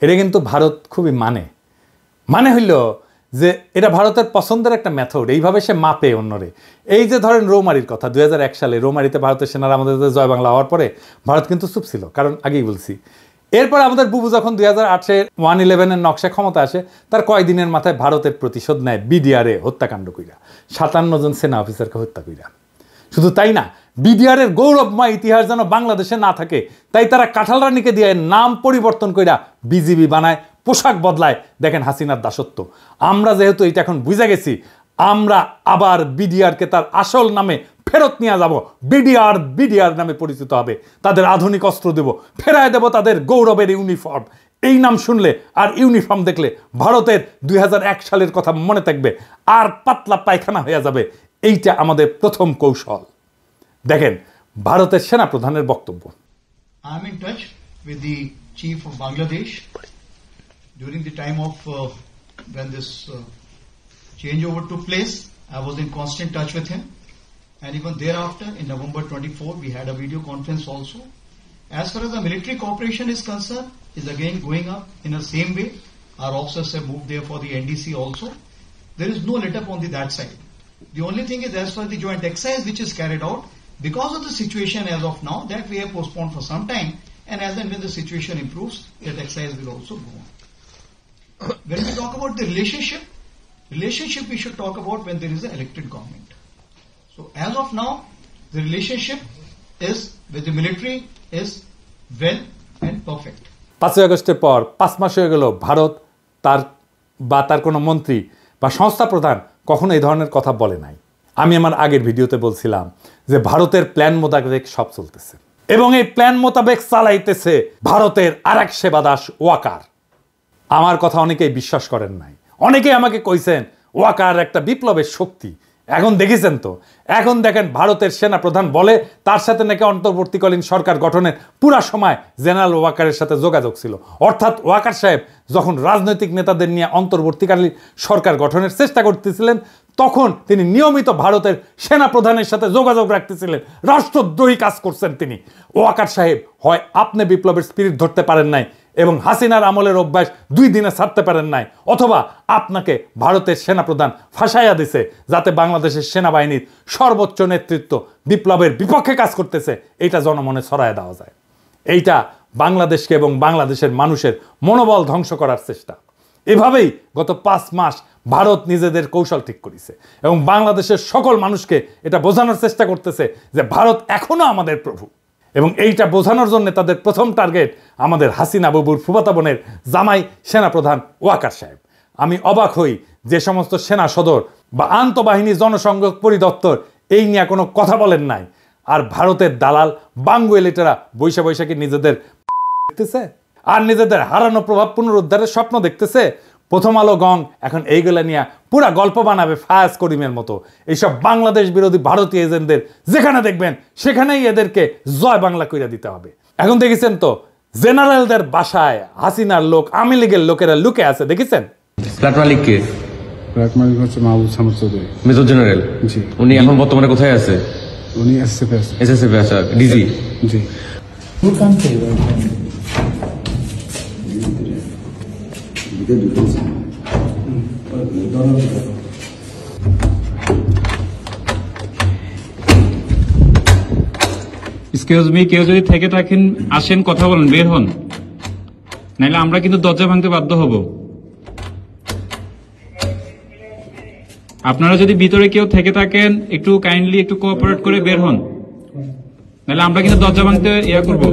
এটা কিন্তু ভারত খুবই মানে হইল যে এটা ভারতের পছন্দের একটা মেথড, এইভাবে সে মাপে অন্যরে। এই যে ধরেন রৌমারির কথা, 2001 সালে রৌমারিতে ভারতের সেনারা আমাদের জয় বাংলা হওয়ার পরে ভারত কিন্তু চুপ ছিল, কারণ আগেই বলছি এরপর আমাদের বুবু যখন 2008-এ 1/11-এর নকশা ক্ষমতা আসে, তার কয়েকদিনের মাথায় ভারতের প্রতিশোধ নেয় বিডিআরে হত্যাকাণ্ড কইরা, 57 জন সেনা অফিসারকে হত্যা কইরা। শুধু তাই না, বিডিআরের গৌরবময় ইতিহাস যেন বাংলাদেশে না থাকে, তাই তারা কাঁঠাল রানীকে দিয়ে নাম পরিবর্তন কইরা বিজিবি বানায়, পোশাক বদলায়। দেখেন হাসিনার দাসত্ব। আমরা যেহেতু এটা এখন বুঝে গেছি, আমরা আবার বিডিআরকে তার আসল নামে ফেরত নিয়ে যাব। বিডিআর নামে পরিচিত হবে, তাদের আধুনিক অস্ত্র দেব, ফেরায় দেব তাদের গৌরবের ইউনিফর্ম। এই নাম শুনলে আর ইউনিফর্ম দেখলে ভারতের 2001 সালের কথা মনে থাকবে, আর পাতলা পায়খানা হয়ে যাবে। এইটা আমাদের প্রথম কৌশল। দেখেন ভারতের সেনাপ্রধানের বক্তব্য। I am in touch with the chief of Bangladesh during the time of when this changeover took place. I was in constant touch with him, and even thereafter in November 24 we had a video conference also. As far as the military cooperation is concerned, is again going up in the same way. Our officers have moved there for the NDC also. There is no let up on that side. The only thing is, as far as the joint exercise which is carried out, because of the situation as of now, that we have postponed for some time, and as and when the situation improves, that exercise will also go on. When we talk about the relationship we should talk about when there is an elected government. So as of now, the relationship is with the military is well and perfect. 5 আগস্টের পর 5 মাস হয়ে গেল, ভারত তার কোনো মন্ত্রী বা সংস্থা প্রধান কখনো এই ধরনের কথা বলে নাই। আমি আমার আগের ভিডিওতে বলছিলাম যে ভারতের প্ল্যান মোতাবেক সব চলতেছে, এবং এই প্ল্যান মোতাবেক চালাইতেছে ভারতের আরেক সেবাদাস ওয়াকার। আমার কথা অনেকেই বিশ্বাস করেন নাই, অনেকেই আমাকে কইছেন ওয়াকার একটা বিপ্লবের শক্তি। এখন দেখেছেন তো, এখন দেখেন ভারতের সেনা প্রধান বলে তার সাথে নাকি অন্তর্বর্তীকালীন সরকার গঠনের পুরা সময় জেনারেল ওয়াকারের সাথে যোগাযোগ ছিল। অর্থাৎ ওয়াকার সাহেব যখন রাজনৈতিক নেতাদের নিয়ে অন্তর্বর্তীকালীন সরকার গঠনের চেষ্টা করতেছিলেন, তখন তিনি নিয়মিত ভারতের সেনা প্রধানের সাথে যোগাযোগ রাখতেছিলেন। রাষ্ট্রদ্রোহী কাজ করছেন তিনি। ওয়াকার সাহেব হয় আপনি বিপ্লবের স্পিরিট ধরতে পারেন নাই এবং হাসিনার আমলের অভ্যাস 2 দিনে ছাড়তে পারেন নাই, অথবা আপনাকে ভারতের সেনাপ্রধান ফাঁসাইয়া দিছে যাতে বাংলাদেশের সেনাবাহিনীর সর্বোচ্চ নেতৃত্ব বিপ্লবের বিপক্ষে কাজ করতেছে, এইটা জনমনে ছড়ায় দেওয়া যায়। এইটা বাংলাদেশকে এবং বাংলাদেশের মানুষের মনোবল ধ্বংস করার চেষ্টা। এভাবেই গত 5 মাস ভারত নিজেদের কৌশল ঠিক করেছে এবং বাংলাদেশের সকল মানুষকে এটা বোঝানোর চেষ্টা করতেছে যে ভারত এখনো আমাদের প্রভু। এবং এইটা বোঝানোর জন্য তাদের প্রথম টার্গেট আমাদের হাসিনা বাবুর ফুফাতো বোনের জামাই সেনাপ্রধান ওয়াকার সাহেব। আমি অবাক হই যে সমস্ত সেনা সদর বা আন্তঃবাহিনী জনসংযোগ পরিদপ্তর এই নিয়ে কোনো কথা বলেন নাই, আর ভারতের দালাল বাঙ্গুয়েলিটারা বৈশাখী নিজেদের দেখতেছে আর নিজেদের হারানো প্রভাব পুনরুদ্ধারের স্বপ্ন দেখতেছে। প্রথম আলো গং এখন এইগুলা নিয়ে পুরা গল্প বানাবে ফায়াজ করিমের মতো। এইসব বাংলাদেশ বিরোধী ভারতীয় এজেন্টদের যেখানে দেখবেন সেখানেই এদেরকে জয় বাংলা কইরা দিতে হবে। এখন দেখেছেন তো জেনারেলদের বাসায় হাসিনার লোক, আওয়ামী লীগের লোকেরা লুকে আছে, দেখেছেন? ফ্ল্যাট মালিক কে? ফ্ল্যাট মালিক হচ্ছে মাহবুব সামর চৌধুরী, মেজর জেনারেল। জি। উনি এখন বর্তমানে কোথায় আছে? উনি এসএসএফ আছে। এসএসএফ আছে, ডিজি। জি। এক্সকিউজ মি, কেউ যদি থেকে থাকেন আসেন, কথা বলেন, বের হন, নাইলে আমরা কিন্তু দরজা ভাঙতে বাধ্য হব। আপনারা যদি ভিতরে কেউ থেকে থাকেন একটু কাইন্ডলি একটু কোঅপারেট করে বের হন, নাইলে আমরা কিন্তু দরজা ভাঙতে ইয়া করবো।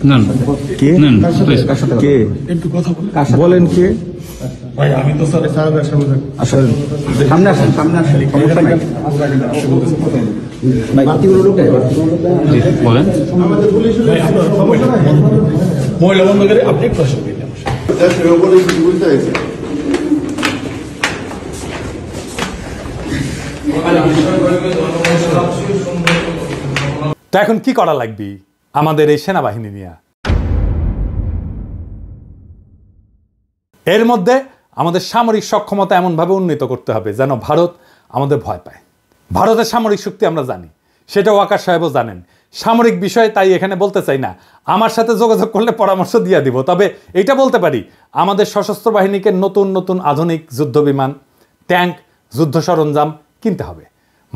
না বলেন কে? ভাই আমি তো স্যার আসলে সামনে আসেন, সামনে আসেন, সমস্যা নাই। বাকিগুলো লোক বলেন। মহিলা বন্ধ করে আপনি প্রশ্ন দিলেন। তো এখন কি করা লাগবে আমাদের এই সেনাবাহিনী নিয়ে? এর মধ্যে আমাদের সামরিক সক্ষমতা এমনভাবে উন্নীত করতে হবে যেন ভারত আমাদের ভয় পায়। ভারতের সামরিক শক্তি আমরা জানি, সেটা ওয়াকার সাহেবও জানেন। সামরিক বিষয়ে তাই এখানে বলতে চাই না, আমার সাথে যোগাযোগ করলে পরামর্শ দিয়ে দিব। তবে এটা বলতে পারি, আমাদের সশস্ত্র বাহিনীকে নতুন নতুন আধুনিক যুদ্ধ বিমান, ট্যাঙ্ক, যুদ্ধ সরঞ্জাম কিনতে হবে।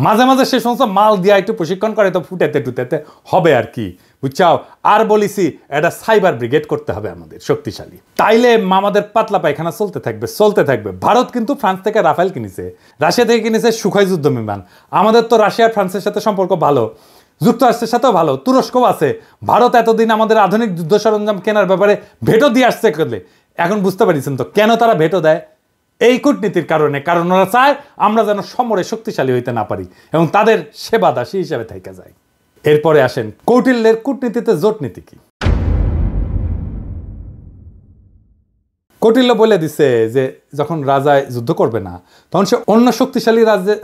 মাঝে মাঝে সে সমস্ত মাল দিয়া একটু প্রশিক্ষণ করে তো ফুটাতে টুটাতে হবে আর কি, বুঝছাও। আর বলিছি এটা সাইবার ব্রিগেড করতে হবে আমাদের শক্তিশালী, তাইলে আমাদের পাতলা পায়খানা চলতে থাকবে। ভারত কিন্তু ফ্রান্স থেকে রাফেল কিনেছে, রাশিয়া থেকে কিনেছে সুখোই যুদ্ধ বিমান। আমাদের তো রাশিয়া ফ্রান্সের সাথে সম্পর্ক ভালো, যুক্তরাষ্ট্রের সাথেও ভালো, তুরস্কও আছে। ভারত এতদিন আমাদের আধুনিক যুদ্ধ সরঞ্জাম কেনার ব্যাপারে ভেটো দিয়ে আসছে করলে, এখন বুঝতে পারিছেন তো কেন তারা ভেটো দেয়? এই কূটনীতির কারণে, কারণ ওরা চায় আমরা যেন সমরে শক্তিশালী হইতে না পারি এবং তাদের সেবা দাসী হিসেবে থেকে যায়। এরপরে আসেন কৌটিল্যের কূটনীতিতে জোট নীতি কি। কৌটিল্য বলে দিছে যে যখন রাজায় যুদ্ধ করবে না তখন সে অন্য শক্তিশালী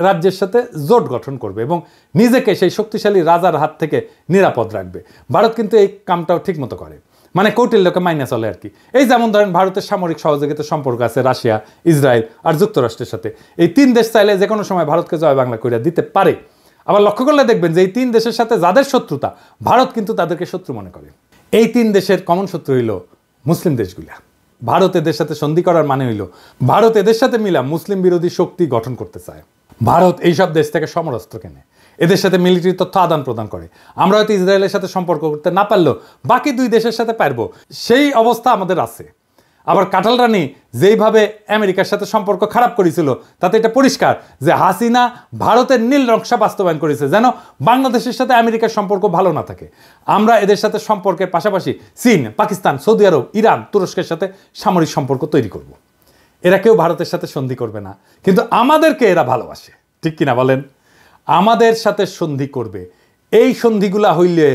রাজ্যের সাথে জোট গঠন করবে এবং নিজেকে সেই শক্তিশালী রাজার হাত থেকে নিরাপদ রাখবে। ভারত কিন্তু এই কামটাও ঠিক মতো করে, মানে কৌটিল্যকে মাইনে চলে আর কি। এই যেমন ধরেন ভারতের সামরিক সহযোগিতার সম্পর্ক আছে রাশিয়া, ইসরায়েল আর যুক্তরাষ্ট্রের সাথে। এই 3 দেশ চাইলে যে কোনো সময় ভারতকে জয় বাংলা করিয়া দিতে পারে। আবার লক্ষ্য করলে দেখবেন যে এই 3 দেশের সাথে যাদের শত্রুতা, ভারত কিন্তু তাদেরকে শত্রু মনে করে। এই 3 দেশের কমন শত্রু হইল মুসলিম দেশগুলা। ভারত এদের সাথে সন্ধি করার মানে হইল ভারত এদের সাথে মিলা মুসলিম বিরোধী শক্তি গঠন করতে চায়। ভারত এইসব দেশ থেকে সমরাস্ত্র কেনে, এদের সাথে মিলিটারি তথ্য আদান প্রদান করে। আমরা হয়তো ইসরায়েলের সাথে সম্পর্ক করতে না পারলেও বাকি 2 দেশের সাথে পারবো, সেই অবস্থা আমাদের আছে। আবার কাঁঠাল রানী যেইভাবে আমেরিকার সাথে সম্পর্ক খারাপ করেছিল, তাতে এটা পরিষ্কার যে হাসিনা ভারতের নীল নকশা বাস্তবায়ন করেছে যেন বাংলাদেশের সাথে আমেরিকার সম্পর্ক ভালো না থাকে। আমরা এদের সাথে সম্পর্কের পাশাপাশি চীন, পাকিস্তান, সৌদি আরব, ইরান, তুরস্কের সাথে সামরিক সম্পর্ক তৈরি করব। এরা কেউ ভারতের সাথে সন্ধি করবে না, কিন্তু আমাদেরকে এরা ভালোবাসে, ঠিক কিনা বলেন? আমাদের সাথে সন্ধি করবে। এই সন্ধিগুলা হইলে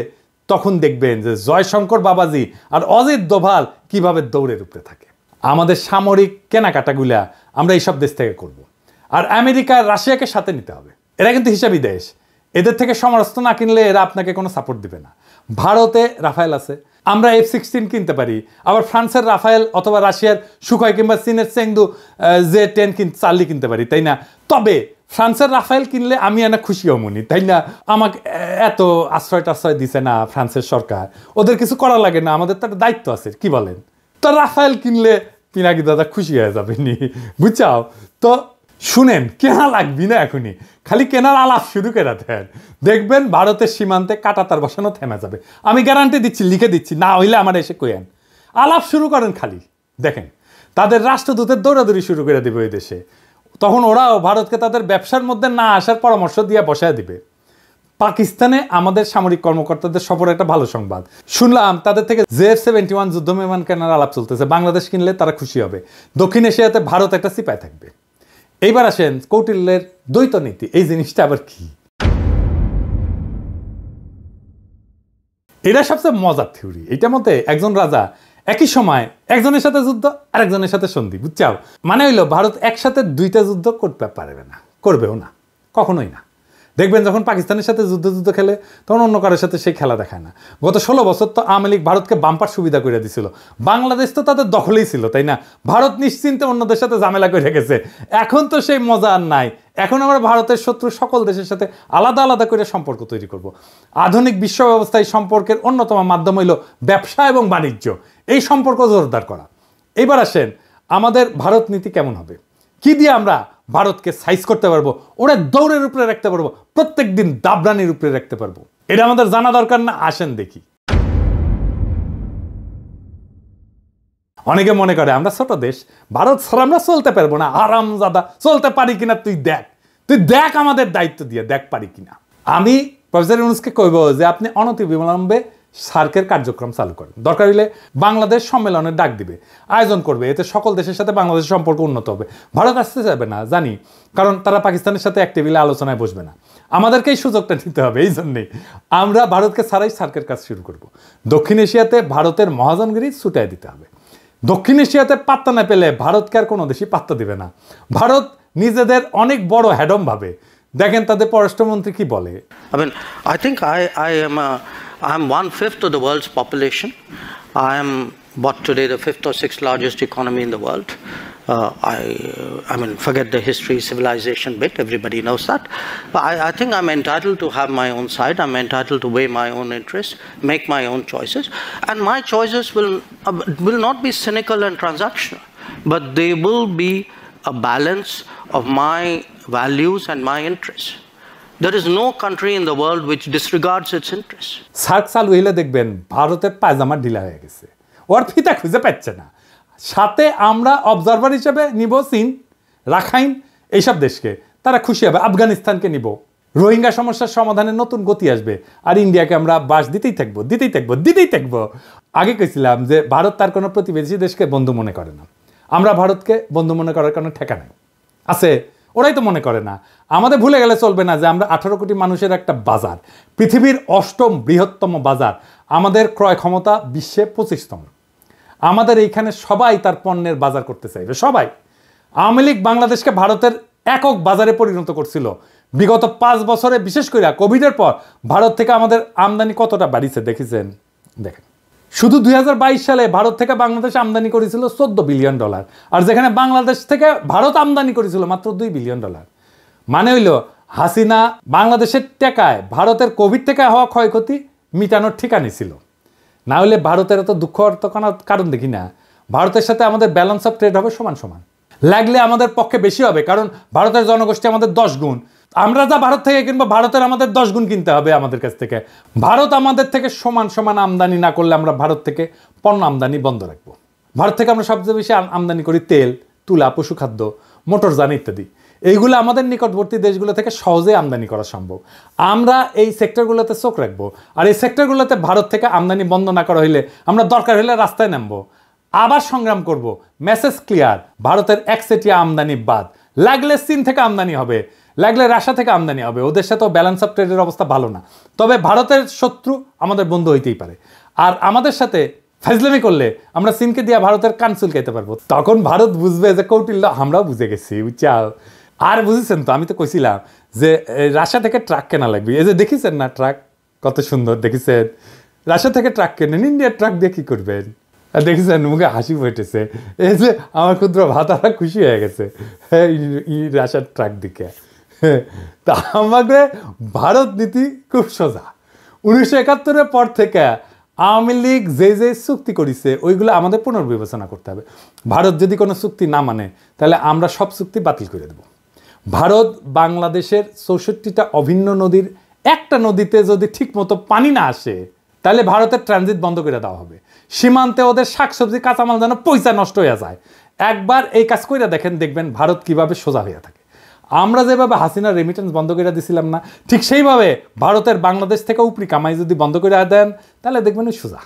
তখন দেখবেন যে জয়শঙ্কর বাবাজি আর অজিত দোভাল কিভাবে দৌড়ের উপরে থাকে। আমাদের সামরিক কেনাকাটাগুলা আমরা এইসব দেশ থেকে করব। আর আমেরিকা, রাশিয়াকে সাথে নিতে হবে। এরা কিন্তু হিসাবি দেশ, এদের থেকে সমরাস্ত্র না কিনলে এরা আপনাকে কোনো সাপোর্ট দিবে না। ভারতে রাফায়েল আছে, আমরা F-16 কিনতে পারি। আবার ফ্রান্সের রাফায়েল অথবা রাশিয়ার সুখোই কিংবা চীনের চেংদু J-10 চার্লি কিনতে পারি, তাই না? তবে ফ্রান্সের রাফায়েল কিনলে আমি এনে খুশি হমনি, তাই না? আমাকে এত আশ্রয় দিছে না ফ্রান্সের সরকার, ওদের কিছু করা লাগে না, আমাদের তো একটা দায়িত্ব আছে, কি বলেন? তো রাফায়েল কিনলে পিনাকি দাদা খুশি হয়ে যাবে নি, বুঝছাও? তো শুনেন, কেনা লাগবি না এখনই, খালি কেনার আলাপ শুরু করে দেন, দেখবেন ভারতের সীমান্তে কাঁটাতার বসানো থেমে যাবে। আমি গ্যারান্টি দিচ্ছি, লিখে দিচ্ছি, না হইলে আমার এসে কইেন। আলাপ শুরু করেন খালি, দেখেন তাদের রাষ্ট্রদূতের দৌড়াদৌড়ি শুরু করে দেবে ওই দেশে। তখন ওরাও ভারতকে তাদের ব্যবসার মধ্যে না আসার পরামর্শ দিয়ে বসায় দিবে। পাকিস্তানে আমাদের সামরিক কর্মকর্তাদের সফরে একটা ভালো সংবাদ শুনলাম, তাদের থেকে J-71 যুদ্ধ বিমান কেনার আলাপ চলতেছে। বাংলাদেশ কিনলে তারা খুশি হবে। দক্ষিণ এশিয়াতে ভারত একটা সিপায় থাকবে। এইবার আসেন কৌটিল্যের দ্বৈত নীতি, এই জিনিসটা আবার কি? এটা সবচেয়ে মজার থিওরি। এইটার মধ্যে একজন রাজা একই সময় একজনের সাথে যুদ্ধ আর একজনের সাথে সন্ধি, বুঝছাও? মানে হইলো ভারত একসাথে 2টা যুদ্ধ করতে পারবে না, করবেও না, কখনোই না। দেখবেন যখন পাকিস্তানের সাথে যুদ্ধ খেলে তখন অন্য কারোর সাথে সেই খেলা দেখায় না। গত 16 বছর তো আওয়ামী লীগ ভারতকে বাম্পার সুবিধা করে দিছিল। বাংলাদেশ তো তাদের দখলেই ছিল, তাই না? ভারত নিশ্চিন্তে অন্যদের সাথে ঝামেলা করে গেছে। এখন তো সেই মজা আর নাই। এখন আমরা ভারতের শত্রু সকল দেশের সাথে আলাদা আলাদা করে সম্পর্ক তৈরি করব। আধুনিক বিশ্ব ব্যবস্থায় সম্পর্কের অন্যতম মাধ্যম হইল ব্যবসা এবং বাণিজ্য, এই সম্পর্ক জোরদার করা। এবার আসেন আমাদের ভারত নীতি কেমন হবে, কি দিয়ে আমরা ভারতকে সাইজ করতে পারবো, ওরা দৌড়ের উপরে রাখতে পারবো, প্রত্যেক দিন দাবরানির উপরে রাখতে পারবো। এটা আমাদের জানা দরকার না? আসেন দেখি। অনেকে মনে করে আমরা ছোট দেশ, ভারত ছাড়া আমরা চলতে পারবো না। আরামজাদা, চলতে পারি কিনা তুই দেখ আমাদের দায়িত্ব দিয়ে দেখ পারি কিনা। আমি প্রফেসর ইউনূসকে কইব যে আপনি অনতিবিলম্বে সার্কের কার্যক্রম চালু করেন। দরকার হলে বাংলাদেশ সম্মেলনের ডাক দিবে, আয়োজন করবে, এতে সকল দেশের সাথে বাংলাদেশের সম্পর্ক উন্নত হবে। ভারত আসতে যাবে না জানি, কারণ তারা পাকিস্তানের সাথে এক টেবিলে আলোচনায় বসবে না। আমাদেরকেই সুযোগটা নিতে হবে। এই জন্যেই আমরা ভারতকে ছাড়াই সার্কের কাজ শুরু করব। দক্ষিণ এশিয়াতে ভারতের মহাজনগিরি ছুটাই দিতে হবে। দক্ষিণ এশিয়াতে পাত্তা না পেলে ভারতকে আর কোনো দেশই পাত্তা দিবে না। ভারত নিজেদের অনেক বড় হ্যাডম ভাবে। দেখেন তাদের পররাষ্ট্রমন্ত্রী কি বলে। I think I'm 1/5 of the world's population. I am today the 5th or 6th largest economy in the world. I mean, forget the history, civilization bit, everybody knows that. But I think I'm entitled to have my own side, I'm entitled to weigh my own interests, make my own choices. And my choices will not be cynical and transactional, but they will be a balance of my values and my interests. There is no country in the world which disregards its interests. SAARC চালু হইলে দেখবেন ভারতের পায়জামা ঢিলা হয়ে গেছে, ওর ফিতা খুঁজে পাচ্ছে না। সাথে আমরা অবজারভার হিসেবে নিব চীন, রাখাইন, এইসব দেশকে, তারা খুশি হবে। আফগানিস্তানকে নিব, রোহিঙ্গা সমস্যার সমাধানে নতুন গতি আসবে। আর ইন্ডিয়াকে আমরা বাস দিতেই থাকবো। আগে কইছিলাম যে ভারত তার কোনো প্রতিবেশী দেশকে বন্ধু মনে করে না। আমরা ভারতকে বন্ধু মনে করার কোনো ঠেকা নাই আছে, ওরাই তো মনে করে না। আমাদের ভুলে গেলে চলবে না যে আমরা 18 কোটি মানুষের একটা বাজার, পৃথিবীর 8ম বৃহত্তম বাজার, আমাদের ক্রয় ক্ষমতা বিশ্বে 25তম। আমাদের এইখানে সবাই তার পণ্যের বাজার করতে চাইবে, সবাই। আওয়ামী লীগ বাংলাদেশকে ভারতের একক বাজারে পরিণত করছিল। বিগত 5 বছরে, বিশেষ করে কোভিডের পর ভারত থেকে আমাদের আমদানি কতটা বাড়িছে দেখেছেন? দেখেন, শুধু 2022 সালে ভারত থেকে বাংলাদেশ আমদানি করেছিল $14 বিলিয়ন, আর যেখানে বাংলাদেশ থেকে ভারত আমদানি করেছিল মাত্র $2 বিলিয়ন। মানে হইল হাসিনা বাংলাদেশের টাকায় ভারতের কোভিড থেকে হওয়া ক্ষয়ক্ষতি মিটানোর ঠিকানি ছিল। না হলে ভারতের এত দুঃখ কারণ দেখি না। ভারতের সাথে আমাদের ব্যালেন্স অফ ট্রেড হবে সমান সমান, লাগলে আমাদের পক্ষে বেশি হবে, কারণ ভারতের জনগোষ্ঠী আমাদের 10 গুণ। আমরা যা ভারত থেকে কিনবো, ভারতের আমাদের 10 গুণ কিনতে হবে আমাদের কাছ থেকে। ভারত আমাদের থেকে সমান সমান আমদানি না করলে আমরা ভারত থেকে পণ্য আমদানি বন্ধ রাখবো। ভারত থেকে আমরা সবচেয়ে বেশি আমদানি করি তেল, তুলা, পশুখাদ্য, মোটরযান ইত্যাদি। এইগুলো আমাদের নিকটবর্তী দেশগুলো থেকে সহজে আমদানি করা সম্ভব। আমরা এই সেক্টরগুলোতে চোখ রাখবো, আর এই সেক্টরগুলোতে ভারত থেকে আমদানি বন্ধ না করা হইলে আমরা দরকার হলে রাস্তায় নামবো, আবার সংগ্রাম করব। মেসেজ ক্লিয়ার, ভারতের একচেটিয়া আমদানি বাদ, লাগলে চীন থেকে আমদানি হবে, লাগলে রাশিয়া থেকে আমদানি হবে। ওদের সাথে ব্যালেন্স অফ ট্রেডের অবস্থা ভালো না, তবে ভারতের শত্রু আমাদের বন্ধু হইতেই পারে। আর আমাদের সাথে ফাজলামি করলে আমরা চীনকে দিয়ে ভারতের কান চুলকাইতে পারবো। তখন ভারত বুঝবে যে কৌটিল্য আমরাও বুঝে গেছি, বুঝছাও। আর বুঝেছেন তো, আমি তো কইছিলাম যে রাশিয়া থেকে ট্রাক কেনা লাগবে। এই যে দেখেছেন না ট্রাক কত সুন্দর, দেখেছেন? রাশিয়া থেকে ট্রাক কেনেন, ইন্ডিয়ার ট্রাক দিয়ে কি করবেন? দেখেছেন, মুখে হাসি ফুটেছে। এই যে আমার ক্ষুদ্র ভাতারা খুশি হয়ে গেছে রাশিয়ার ট্রাক দিকে। তা আমাদের ভারত নীতি খুব সোজা। 1971-এর পর থেকে আওয়ামী লীগ যে চুক্তি করেছে ওইগুলো আমাদের পুনর্বিবেচনা করতে হবে। ভারত যদি কোনো চুক্তি না মানে তাহলে আমরা সব চুক্তি বাতিল করে দেব। ভারত বাংলাদেশের 64টা অভিন্ন নদীর একটা নদীতে যদি ঠিক মতো পানি না আসে তাহলে ভারতের ট্রানজিট বন্ধ করে দেওয়া হবে। সীমান্তে ওদের শাকসবজি কাঁচামাল যেন পয়সা নষ্ট হয়ে যায়। একবার এই কাজ করে দেখবেন ভারত কিভাবে সোজা হয়ে থাকে। আমরা যেভাবে হাসিনার রেমিটেন্স বন্ধ করে দিছিলাম না, ঠিক সেইভাবে ভারতের বাংলাদেশ থেকে উপরি কামাই যদি বন্ধ করে দেন তাহলে দেখবেন ওই সোজা।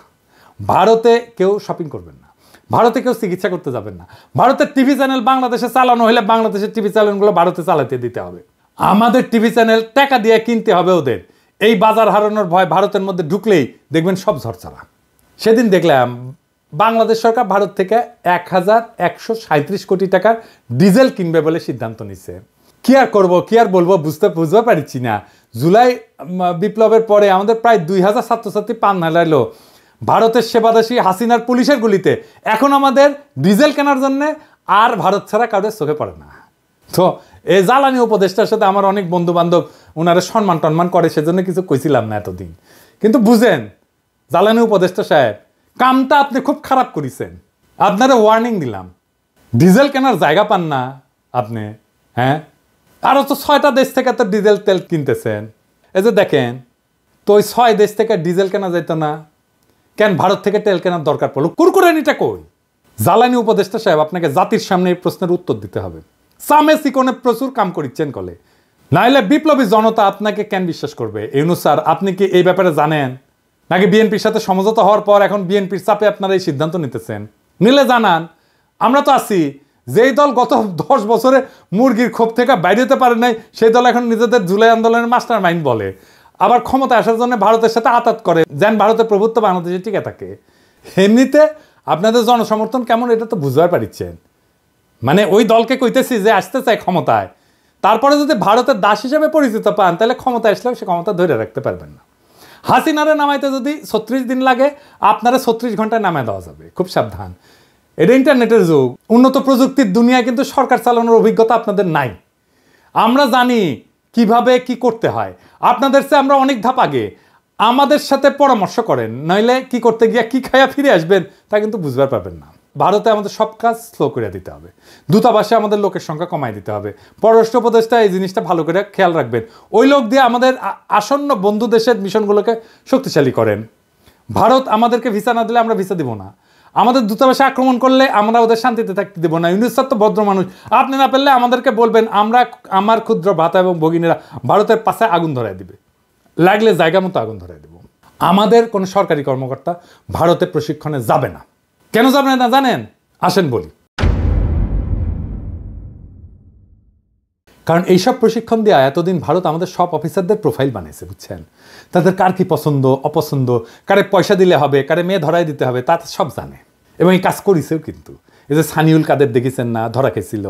ভারতে কেউ শপিং করবেন না, ভারতে কেউ চিকিৎসা করতে যাবেন না। ভারতের টিভি চ্যানেল বাংলাদেশে চালানো হলে বাংলাদেশের টিভি চ্যানেলগুলো ভারতে চালাতে দিতে হবে। আমাদের টিভি চ্যানেল টাকা দিয়ে কিনতে হবে ওদের। এই বাজার হারানোর ভয় ভারতের মধ্যে ঢুকলেই দেখবেন সব ঝরঝরা। সেদিন দেখলাম বাংলাদেশ সরকার ভারত থেকে 1137 কোটি টাকার ডিজেল কিনবে বলে সিদ্ধান্ত নিচ্ছে। কি আর করবো, কি আর বলবো, বুঝতে পারছি না। জুলাই বিপ্লবের পরে আমাদের প্রায় 2000 ছাত্রছাত্রী পান হারাইলো ভারতের সেবাদাসী হাসিনার পুলিশের গুলিতে। এখন আমাদের ডিজেল কেনার জন্য আর ভারত ছাড়া কারোর চোখে পড়ে না। তো এই জ্বালানি উপদেষ্টার সাথে আমার অনেক বন্ধু বান্ধব ওনারা সম্মান টন্মান করে, সেজন্য কিছু কইছিলাম না এতদিন। কিন্তু বুঝেন জ্বালানি উপদেষ্টা সাহেব, কামটা আপনি খুব খারাপ করেছেন। আপনারা ওয়ার্নিং দিলাম, ডিজেল কেনার জায়গা পান না আপনি। হ্যাঁ, আরও তো 6টা দেশ থেকে তো ডিজেল তেল কিনতেছেন। এই যে দেখেন তো ওই 6 দেশ থেকে ডিজেল কেনা যেত না কেন? ভারত থেকে তেল কেনার দরকার পড়লো। কুরকুরানিটা কই? জ্বালানি উপদেষ্টা সাহেব, আপনাকে জাতির সামনে এই প্রশ্নের উত্তর দিতে হবে। সামে সিকোনে প্রচুর কাম করিচ্ছেন কলে, নাইলে বিপ্লবী জনতা আপনাকে কেন বিশ্বাস করবে? ইউনূস স্যার, আপনি কি এই ব্যাপারে জানেন? নাকি বিএনপির সাথে সমঝোতা হওয়ার পর এখন বিএনপির চাপে আপনারা এই সিদ্ধান্ত নিতেছেন? নিলে জানান, আমরা তো আছি। যেই দল গত 10 বছরে মুরগির ক্ষোভ থেকে বাইরে হতে পারে নাই, সেই দল এখন নিজেদের জুলাই আন্দোলনের মাস্টার মাইন্ড বলে, আবার ক্ষমতা আসার জন্য ভারতের সাথে আতাত করে যেন ভারতের প্রভুত্ব বাংলাদেশে টিকে থাকে। এমনিতে আপনাদের জনসমর্থন কেমন এটা তো বুঝতে পারছেন। মানে ওই দলকে কইতেছি যে আসতে চায় ক্ষমতায়, তারপরে যদি ভারতের দাস হিসেবে পরিচিত পান তাহলে ক্ষমতা আসলেও সে ক্ষমতা ধরে রাখতে পারবেন না। হাসিনারে নামাইতে যদি 36 দিন লাগে, আপনারা 36 ঘন্টায় নামায় দেওয়া যাবে। খুব সাবধান, এটা ইন্টারনেটের যুগ, উন্নত প্রযুক্তির দুনিয়ায়, কিন্তু সরকার চালানোর অভিজ্ঞতা আপনাদের নাই। আমরা জানি কিভাবে কি করতে হয়, আপনাদের চেয়ে আমরা অনেক ধাপ আগে। আমাদের সাথে পরামর্শ করেন, নইলে কি করতে গিয়ে কি খায়া ফিরে আসবেন তা কিন্তু বুঝবার পারবেন না। ভারতে আমাদের সব কাজ স্লো করে দিতে হবে, দূতাবাসে আমাদের লোকের সংখ্যা কমায় দিতে হবে। পররাষ্ট্র উপদেষ্টা এই জিনিসটা ভালো করে খেয়াল রাখবেন, ওই লোক দিয়ে আমাদের আসন্ন বন্ধু দেশের মিশনগুলোকে শক্তিশালী করেন। ভারত আমাদেরকে ভিসা না দিলে আমরা ভিসা দিব না, আমাদের দূতাবাসে আক্রমণ করলে আমরা ওদের শান্তিতে থাকতে দেবো না। ইউনুস স্যার তো ভদ্র মানুষ, আপনি না পেলে আমাদেরকে বলবেন, আমার ক্ষুদ্র ভাতা এবং ভগিনীরা ভারতের পাশে আগুন ধরায় দিবে, লাগলে জায়গা মতো আগুন ধরায় দেব। আমাদের কোনো সরকারি কর্মকর্তা ভারতে প্রশিক্ষণে যাবে না। কেন যাবে না জানেন? আসেন বলি। কারণ এইসব প্রশিক্ষণ দেওয়া এতদিন ভারত আমাদের সব অফিসারদের প্রোফাইল বানিয়েছে, বুঝছেন? তাদের কার কি পছন্দ অপছন্দ, কারে পয়সা দিলে হবে, কারে মেয়ে ধরাই দিতে হবে, তা সব জানে এবং এই কাজ করেছেও। কিন্তু এই যে সানিউল কাদের দেখেছেন না, ধরা খেয়েছিল,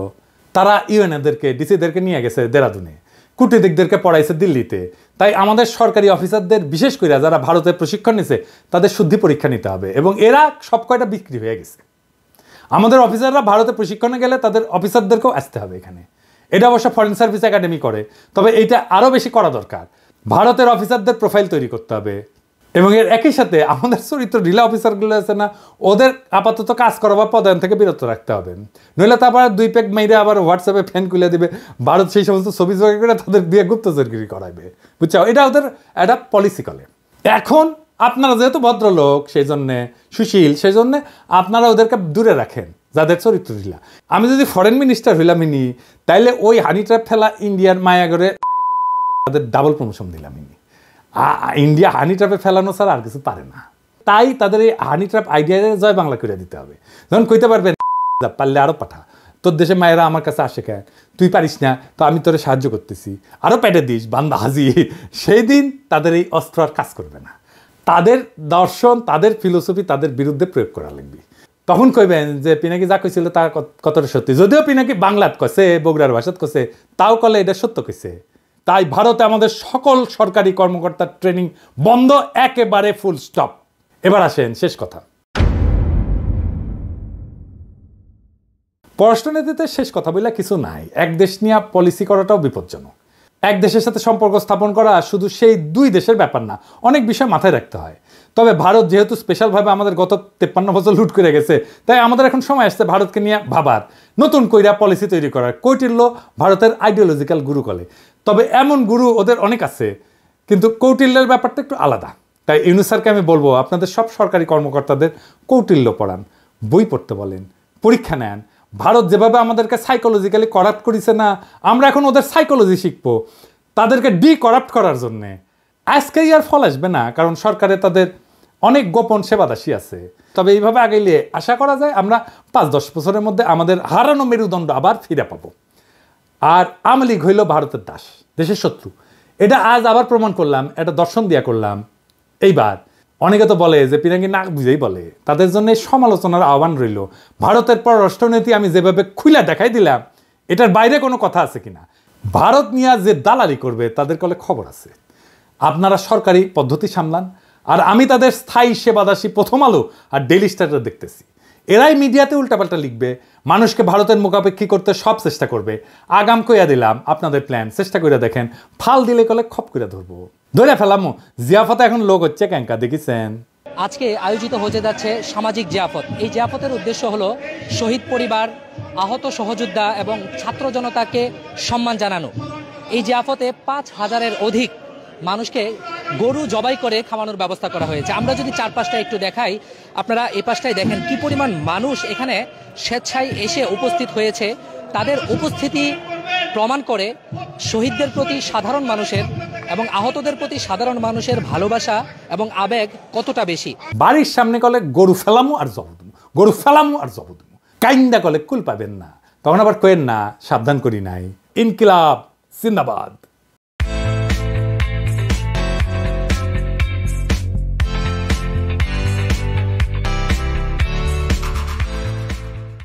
তারা ইউএনএদেরকে ডিসিদেরকে নিয়ে গেছে দেরাদুনে, কূটনীতিকদেরকে পড়াইছে দিল্লিতে। তাই আমাদের সরকারি অফিসারদের বিশেষ করে যারা ভারতে প্রশিক্ষণ নিছে তাদের শুদ্ধি পরীক্ষা নিতে হবে, এবং এরা সব কয়টা বিক্রি হয়ে গেছে। আমাদের অফিসাররা ভারতে প্রশিক্ষণে গেলে তাদের অফিসারদেরকেও আসতে হবে এখানে। এটা অবশ্য ফরেন সার্ভিস একাডেমি করে, তবে এইটা আরও বেশি করা দরকার। ভারতের অফিসারদের প্রোফাইল তৈরি করতে হবে, এবং এর একই সাথে আমাদের চরিত্র ঢিলা অফিসারগুলো আছে না, ওদের আপাতত কাজ করা বা পদায়ন থেকে বিরত রাখতে হবে। নইলে তারপর 2 পেগ মেয়েরা আবার হোয়াটসঅ্যাপে ফ্যান খুলে দিবে, ভারত সেই সমস্ত ছবি জোগাড় করে তাদের দিয়ে গুপ্তচরগিরি করাইবে, বুঝছো? এটা ওদের একটা পলিসি করে। এখন আপনারা যেহেতু ভদ্রলোক, সেই জন্যে সুশীল, সেই জন্যে আপনারা ওদেরকে দূরে রাখেন যাদের চরিত্র ঢিলা। আমি যদি ফরেন মিনিস্টার হইলাম ইনি, তাইলে ওই হানি ট্র্যাপ ফেলা ইন্ডিয়ার মায়াগরে তাদের ডাবল প্রমোশন দিলাম ইনি। ইন্ডিয়া হানি ট্র্যাপে ফেলানো ছাড়া আর কিছু পারে না। তাই তাদের এই হানি ট্র্যাপ আইডিয়ারে জয় বাংলা করে দিতে হবে। যখন কইতে পারবেন পারলে আরও পাঠা, তোর দেশে মায়েরা আমার কাছে আসে কেন, তুই পারিস না তো আমি তোরে সাহায্য করতেছি, আরও পেটে দিস বান্দা হাজি, সেই দিন তাদের এই অস্ত্র আর কাজ করবে না। তাদের দর্শন, তাদের ফিলোসফি তাদের বিরুদ্ধে প্রয়োগ করা লাগবে। তখন কইবেন যে পিনাকি যা কইছিল তার কতটা সত্যি, যদিও পিনাকি বাংলাত কছে, বগুড়ার ভাষাত কছে, তাও কলে এটা সত্য কইছে। তাই ভারতে আমাদের সকল সরকারি কর্মকর্তার ট্রেনিং বন্ধ, একেবারে ফুল স্টপ। এবার আসেন শেষ কথা। পররাষ্ট্রনীতিতে শেষ কথা বলে কিছু নাই। এক দেশ নিয়ে পলিসি করাটাও বিপজ্জনক। এক দেশের সাথে সম্পর্ক স্থাপন করা শুধু সেই 2 দেশের ব্যাপার না, অনেক বিষয় মাথায় রাখতে হয়। তবে ভারত যেহেতু স্পেশালভাবে আমাদের গত 53 বছর লুট করে গেছে, তাই আমাদের এখন সময় আসছে ভারতকে নিয়ে ভাবার, নতুন কইরা পলিসি তৈরি করার। কৌটিল্য ভারতের আইডিওলজিক্যাল গুরু কলে, তবে এমন গুরু ওদের অনেক আছে, কিন্তু কৌটিল্যের ব্যাপারটা একটু আলাদা। তাই ইউনুস স্যারকে আমি বলবো, আপনাদের সব সরকারি কর্মকর্তাদের কৌটিল্য পড়ান, বই পড়তে বলেন, পরীক্ষা নেন। ভারত যেভাবে আমাদেরকে সাইকোলজিক্যালি করাপ্ট করেছে না, আমরা এখন ওদের সাইকোলজি শিখবো তাদেরকে করাপ্ট করার জন্যে। আজকেই আর ফল আসবে না, কারণ সরকারে তাদের অনেক গোপন সেবাদাসী আছে। তবে এইভাবে আগাইলে আশা করা যায় আমরা 5-10 বছরের মধ্যে আমাদের হারানো মেরুদণ্ড আবার ফিরে পাবো। আর আওয়ামী লীগ হইল ভারতের দাস, দেশের শত্রু। এটা আজ আবার প্রমাণ করলাম, এটা দর্শন দিয়া করলাম। এইবার অনেকে তো বলে যে পিনাকি না বুঝেই বলে, তাদের জন্য সমালোচনার আহ্বান রইল। ভারতের পররাষ্ট্রনীতি আমি যেভাবে খুলে দেখাই দিলাম, এটার বাইরে কোনো কথা আছে কিনা। ভারত নিয়ে যে দালালি করবে তাদের কলে খবর আছে। আপনারা সরকারি পদ্ধতি সামলান, আর আমি তাদের স্থায়ী সেবাদাসী প্রথম আলো আর ডেইলি স্টার দেখতেছি। এরাই মিডিয়াতে উল্টাপাল্টা লিখবে, মানুষকে ভারতের মুখাপেক্ষী করতে সব চেষ্টা করবে। আগাম কইয়া দিলাম আপনাদের প্ল্যান চেষ্টা করে দেখেন, ফাল দিলে কলে খপ করে ধরবো, ধরে ফেলামো। জিয়াফতে এখন লোক হচ্ছে ক্যাঙ্কা, দেখেছেন? আজকে আয়োজিত হতে যাচ্ছে সামাজিক জিয়াফত। এই জিয়াফতের উদ্দেশ্য হলো শহীদ পরিবার, আহত সহযোদ্ধা এবং ছাত্র জনতাকে সম্মান জানানো। এই জিয়াফতে 5000-এর অধিক মানুষকে গরু জবাই করে খাওয়ানোর ব্যবস্থা করা হয়েছে। আমরা যদি চারপাশটা একটু দেখাই, আপনারা এই পাশটায় দেখেন কি পরিমাণ মানুষ এখানে স্বেচ্ছায় এসে উপস্থিত হয়েছে। তাদের উপস্থিতি প্রমাণ করে শহীদদের প্রতি সাধারণ মানুষের এবং আহতদের প্রতি সাধারণ মানুষের ভালোবাসা এবং আবেগ কতটা বেশি। বাড়ির সামনে কলে গরু ফেলামু আর জবদমু, গরু ফেলামু আর জবদমু, কাইন্দা কলে কুল পাবেন না। তখন আবার কয়েন না সাবধান করি নাই। ইনকিলাব জিন্দাবাদ।